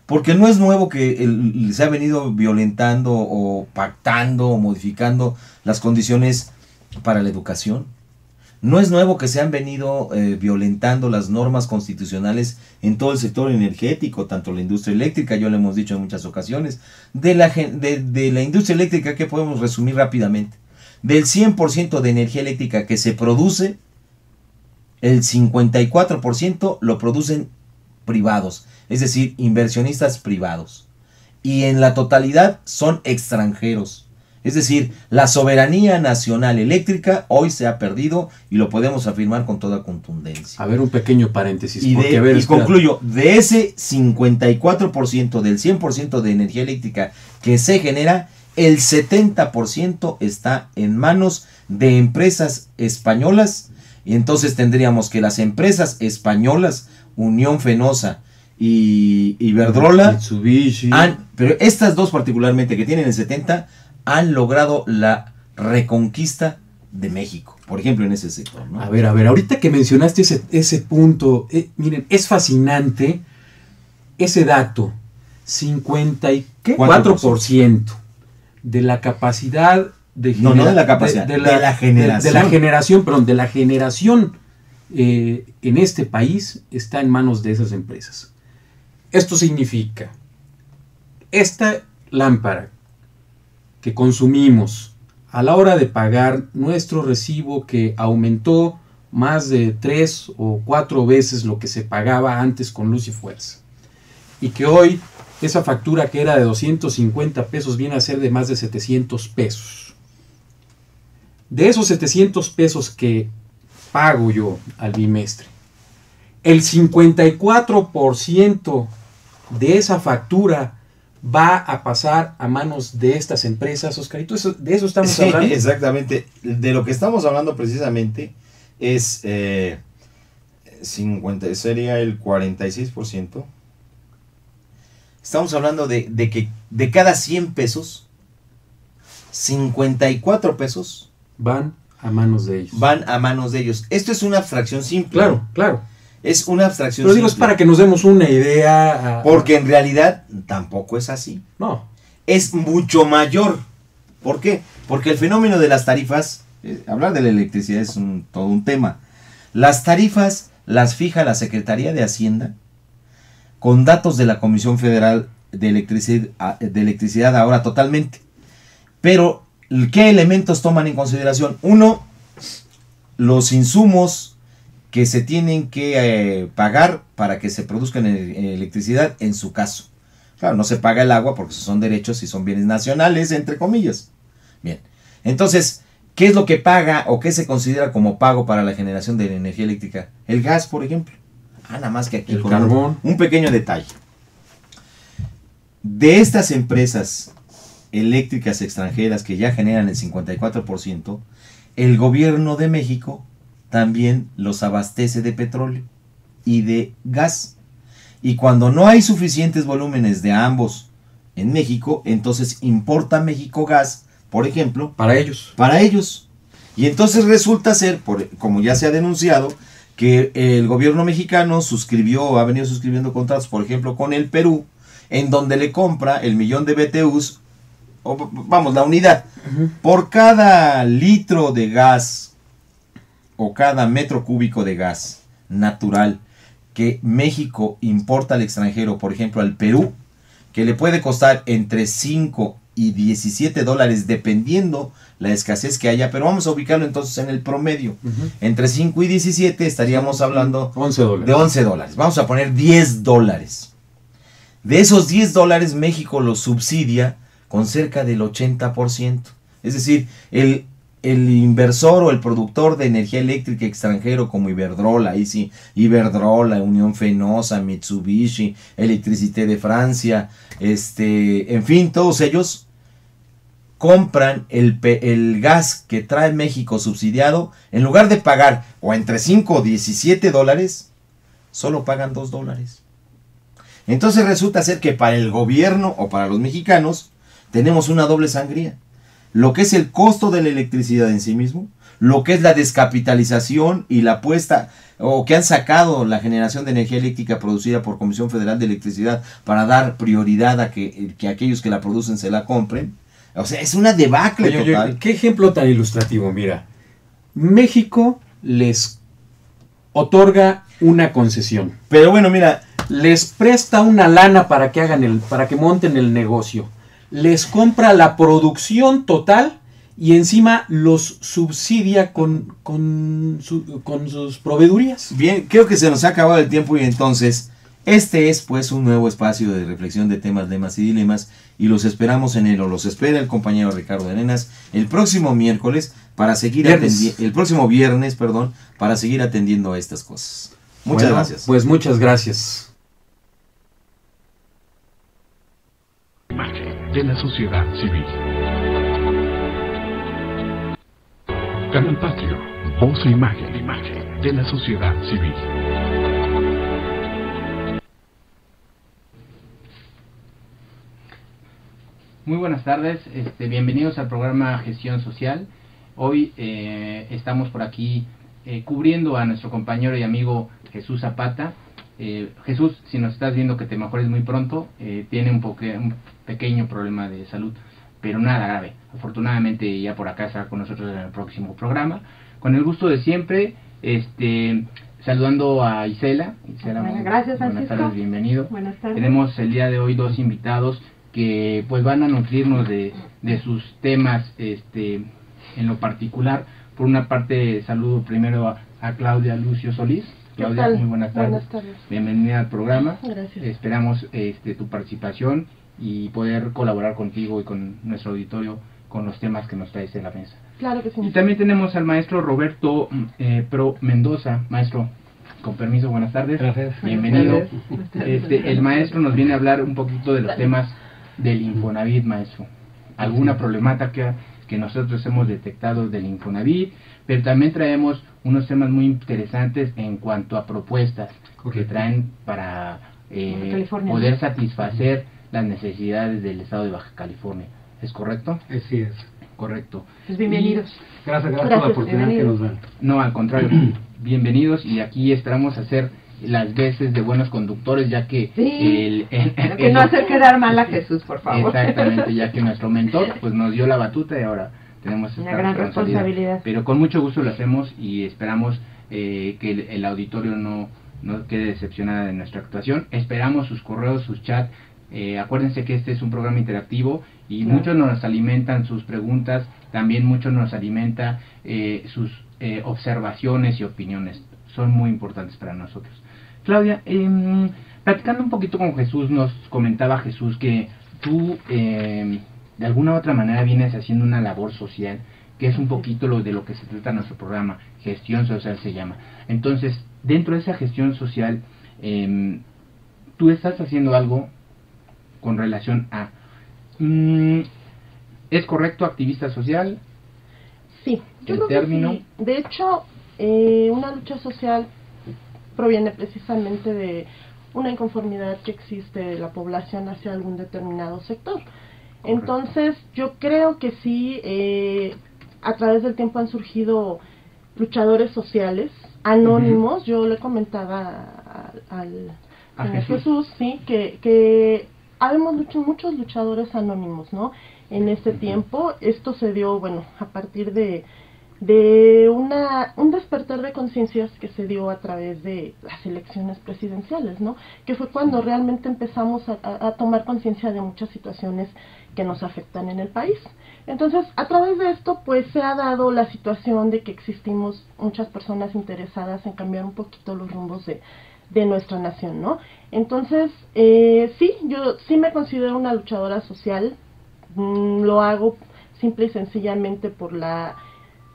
Porque no es nuevo que se ha venido violentando o pactando o modificando las condiciones para la educación. No es nuevo que se han venido violentando las normas constitucionales en todo el sector energético, tanto la industria eléctrica, ya lo hemos dicho en muchas ocasiones. De la industria eléctrica, ¿qué podemos resumir rápidamente? Del 100% de energía eléctrica que se produce, el 54% lo producen privados, es decir, inversionistas privados. Y en la totalidad son extranjeros. Es decir, la soberanía nacional eléctrica hoy se ha perdido y lo podemos afirmar con toda contundencia. A ver, un pequeño paréntesis. Y concluyo, de ese 54% del 100% de energía eléctrica que se genera, el 70% está en manos de empresas españolas. Y entonces tendríamos que las empresas españolas, Unión Fenosa y Iberdrola, Mitsubishi, pero estas dos particularmente que tienen el 70%, han logrado la reconquista de México, por ejemplo, en ese sector, ¿no? A ver, ahorita que mencionaste ese punto, miren, es fascinante ese dato, 54% de la capacidad de no de la capacidad, de la generación. De la generación en este país está en manos de esas empresas. Esto significa, esta lámpara que consumimos a la hora de pagar nuestro recibo, que aumentó más de 3 o 4 veces lo que se pagaba antes con Luz y Fuerza, y que hoy esa factura que era de 250 pesos viene a ser de más de 700 pesos. De esos 700 pesos que pago yo al bimestre, el 54% de esa factura va a pasar a manos de estas empresas, Oscarito. ¿De eso estamos hablando? Exactamente. De lo que estamos hablando precisamente es 50, sería el 46%. Estamos hablando de que de cada 100 pesos, 54 pesos van a manos de ellos. Van a manos de ellos. Esto es una abstracción simple. Claro, claro. Es una abstracción Pero digo, simple. es para que nos demos una idea. Porque en realidad tampoco es así. No. Es mucho mayor. ¿Por qué? Porque el fenómeno de las tarifas, hablar de la electricidad es todo un tema. Las tarifas las fija la Secretaría de Hacienda con datos de la Comisión Federal de Electricidad ahora totalmente. Pero, ¿qué elementos toman en consideración? Uno, los insumos que se tienen que pagar para que se produzca electricidad en su caso. Claro, no se paga el agua porque son derechos y son bienes nacionales, entre comillas. Bien, entonces, ¿qué es lo que paga o qué se considera como pago para la generación de energía eléctrica? El gas, por ejemplo. Nada más que aquí el con carbón. Un pequeño detalle. De estas empresas eléctricas extranjeras que ya generan el 54%, el gobierno de México también los abastece de petróleo y de gas. Y cuando no hay suficientes volúmenes de ambos en México, entonces importa México gas, por ejemplo, para ellos. Para ellos. Y entonces resulta ser, como ya se ha denunciado, que el gobierno mexicano ha venido suscribiendo contratos, por ejemplo, con el Perú, en donde le compra el 1,000,000 de BTUs, la unidad, por cada litro de gas o cada metro cúbico de gas natural que México importa al extranjero, por ejemplo al Perú, que le puede costar entre 5 y 17 dólares dependiendo la escasez que haya, pero vamos a ubicarlo entonces en el promedio. Entre 5 y 17 estaríamos hablando $11. De 11 dólares. Vamos a poner 10 dólares. De esos 10 dólares México los subsidia con cerca del 80%. Es decir, el inversor o el productor de energía eléctrica extranjero como Iberdrola, ahí sí, Iberdrola, Unión Fenosa, Mitsubishi, Electricité de Francia, en fin, todos ellos compran el gas que trae México subsidiado, en lugar de pagar o entre 5 o 17 dólares, solo pagan 2 dólares. Entonces resulta ser que para el gobierno o para los mexicanos tenemos una doble sangría. Lo que es el costo de la electricidad en sí mismo, lo que es la descapitalización y la apuesta, o que han sacado la generación de energía eléctrica producida por Comisión Federal de Electricidad para dar prioridad a que aquellos que la producen se la compren. O sea, es una debacle total. ¿Qué ejemplo tan ilustrativo? Mira, México les otorga una concesión. Pero bueno, mira, les presta una lana para que para que monten el negocio. Les compra la producción total y encima los subsidia con sus proveedurías. Bien, creo que se nos ha acabado el tiempo y entonces este es pues un nuevo espacio de reflexión de temas, lemas y dilemas y los esperamos los espera el compañero Ricardo Arenas el próximo miércoles para seguir el próximo viernes, para seguir atendiendo a estas cosas. Muchas gracias. Pues muchas gracias. De la sociedad civil. Canal Patrio, voz e imagen de la sociedad civil. Muy buenas tardes, bienvenidos al programa Gestión Social. Hoy estamos por aquí cubriendo a nuestro compañero y amigo Jesús Zapata. Jesús, si nos estás viendo, que te mejores muy pronto. Tiene un pequeño problema de salud, pero nada grave. Afortunadamente ya por acá estará con nosotros en el próximo programa. Con el gusto de siempre, saludando a Isela. Bueno, gracias, Francisco. Buenas tardes, bienvenido. Buenas tardes. Tenemos el día de hoy dos invitados que pues van a nutrirnos de sus temas en lo particular. Por una parte, saludo primero a Claudia Lucio Solís. Claudia, muy buenas tardes. Buenas tardes. Bienvenida al programa. Gracias. Esperamos tu participación y poder colaborar contigo y con nuestro auditorio con los temas que nos traes en la mesa. Claro que sí. Y también tenemos al maestro Roberto Pro Mendoza. Maestro, con permiso, buenas tardes. Gracias. Bienvenido. Buenas tardes. El maestro nos viene a hablar un poquito de los temas del Infonavit, maestro. Alguna problemática que nosotros hemos detectado del Infonavit, pero también traemos unos temas muy interesantes en cuanto a propuestas que traen para poder satisfacer las necesidades del estado de Baja California. ¿Es correcto? Así es. Correcto. Pues bienvenidos. Gracias por la oportunidad que nos dan. No, al contrario, bienvenidos, y aquí esperamos hacer las veces de buenos conductores, ya que sí, que no hacer quedar mal a Jesús, por favor. Exactamente, ya que nuestro mentor pues nos dio la batuta y ahora tenemos esta una gran responsabilidad. Pero con mucho gusto lo hacemos y esperamos que el auditorio no quede decepcionado de nuestra actuación. Esperamos sus correos, sus chats. Acuérdense que este es un programa interactivo y muchos nos alimentan sus preguntas, también muchos nos alimenta sus observaciones y opiniones. Son muy importantes para nosotros. Claudia, platicando un poquito con Jesús, nos comentaba Jesús que tú de alguna u otra manera vienes haciendo una labor social, que es un poquito de lo que se trata nuestro programa, gestión social se llama. Entonces, dentro de esa gestión social, tú estás haciendo algo con relación a... ¿Es correcto activista social? Sí, yo creo término. que sí. De hecho, una lucha social proviene precisamente de una inconformidad que existe de la población hacia algún determinado sector. Correcto. Entonces, yo creo que sí, a través del tiempo han surgido luchadores sociales anónimos. Yo le comentaba a Jesús, sí, que habemos muchos luchadores anónimos, ¿no? En este tiempo, esto se dio, bueno, a partir de un despertar de conciencias que se dio a través de las elecciones presidenciales, ¿no? Que fue cuando realmente empezamos a tomar conciencia de muchas situaciones que nos afectan en el país. Entonces, a través de esto, pues se ha dado la situación de que existimos muchas personas interesadas en cambiar un poquito los rumbos de nuestra nación, ¿no? Entonces, sí, yo sí me considero una luchadora social. Lo hago simple y sencillamente por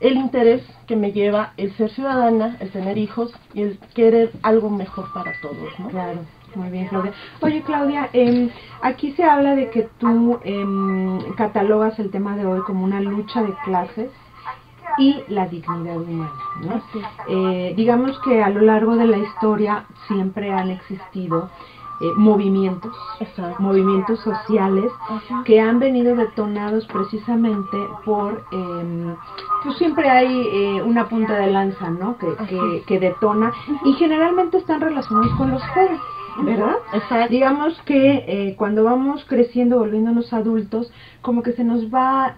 el interés que me lleva el ser ciudadana, el tener hijos y el querer algo mejor para todos, ¿no? Claro, muy bien, Claudia. Oye, Claudia, aquí se habla de que tú catalogas el tema de hoy como una lucha de clases y la dignidad humana, ¿no? Sí. Digamos que a lo largo de la historia siempre han existido movimientos sociales que han venido detonados precisamente por pues siempre hay una punta de lanza, ¿no? que detona, y generalmente están relacionados con los jóvenes, ¿verdad? Exacto. Digamos que cuando vamos creciendo, volviéndonos adultos, como que se nos va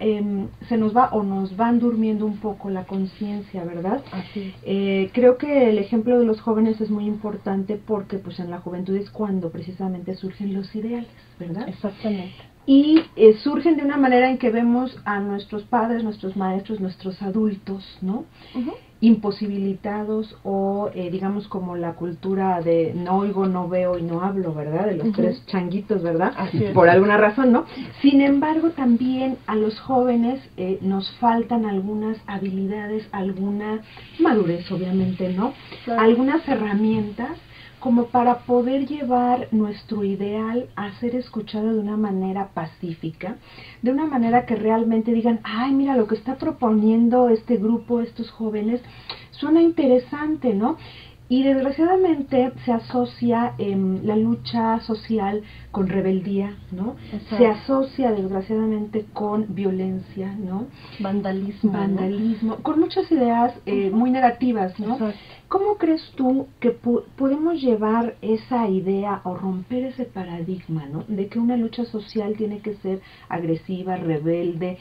o nos van durmiendo un poco la conciencia, ¿verdad? Así es. Creo que el ejemplo de los jóvenes es muy importante porque pues en la juventud es cuando precisamente surgen los ideales, ¿verdad? Exactamente. Y surgen de una manera en que vemos a nuestros padres, nuestros maestros, nuestros adultos, ¿no? Imposibilitados o digamos como la cultura de no oigo, no veo y no hablo, ¿verdad? De los tres changuitos, ¿verdad? Así es. Por alguna razón, ¿no? Sin embargo, también a los jóvenes nos faltan algunas habilidades, alguna madurez, obviamente, ¿no? Claro. Algunas herramientas como para poder llevar nuestro ideal a ser escuchado de una manera pacífica, de una manera que realmente digan, ay, mira, lo que está proponiendo este grupo, estos jóvenes, suena interesante, ¿no? Y desgraciadamente se asocia la lucha social con rebeldía, ¿no? Exacto. Se asocia desgraciadamente con violencia, ¿no? Vandalismo, ¿no? Con muchas ideas muy negativas, ¿no? Exacto. ¿Cómo crees tú que podemos llevar esa idea o romper ese paradigma, ¿no? De que una lucha social tiene que ser agresiva, rebelde,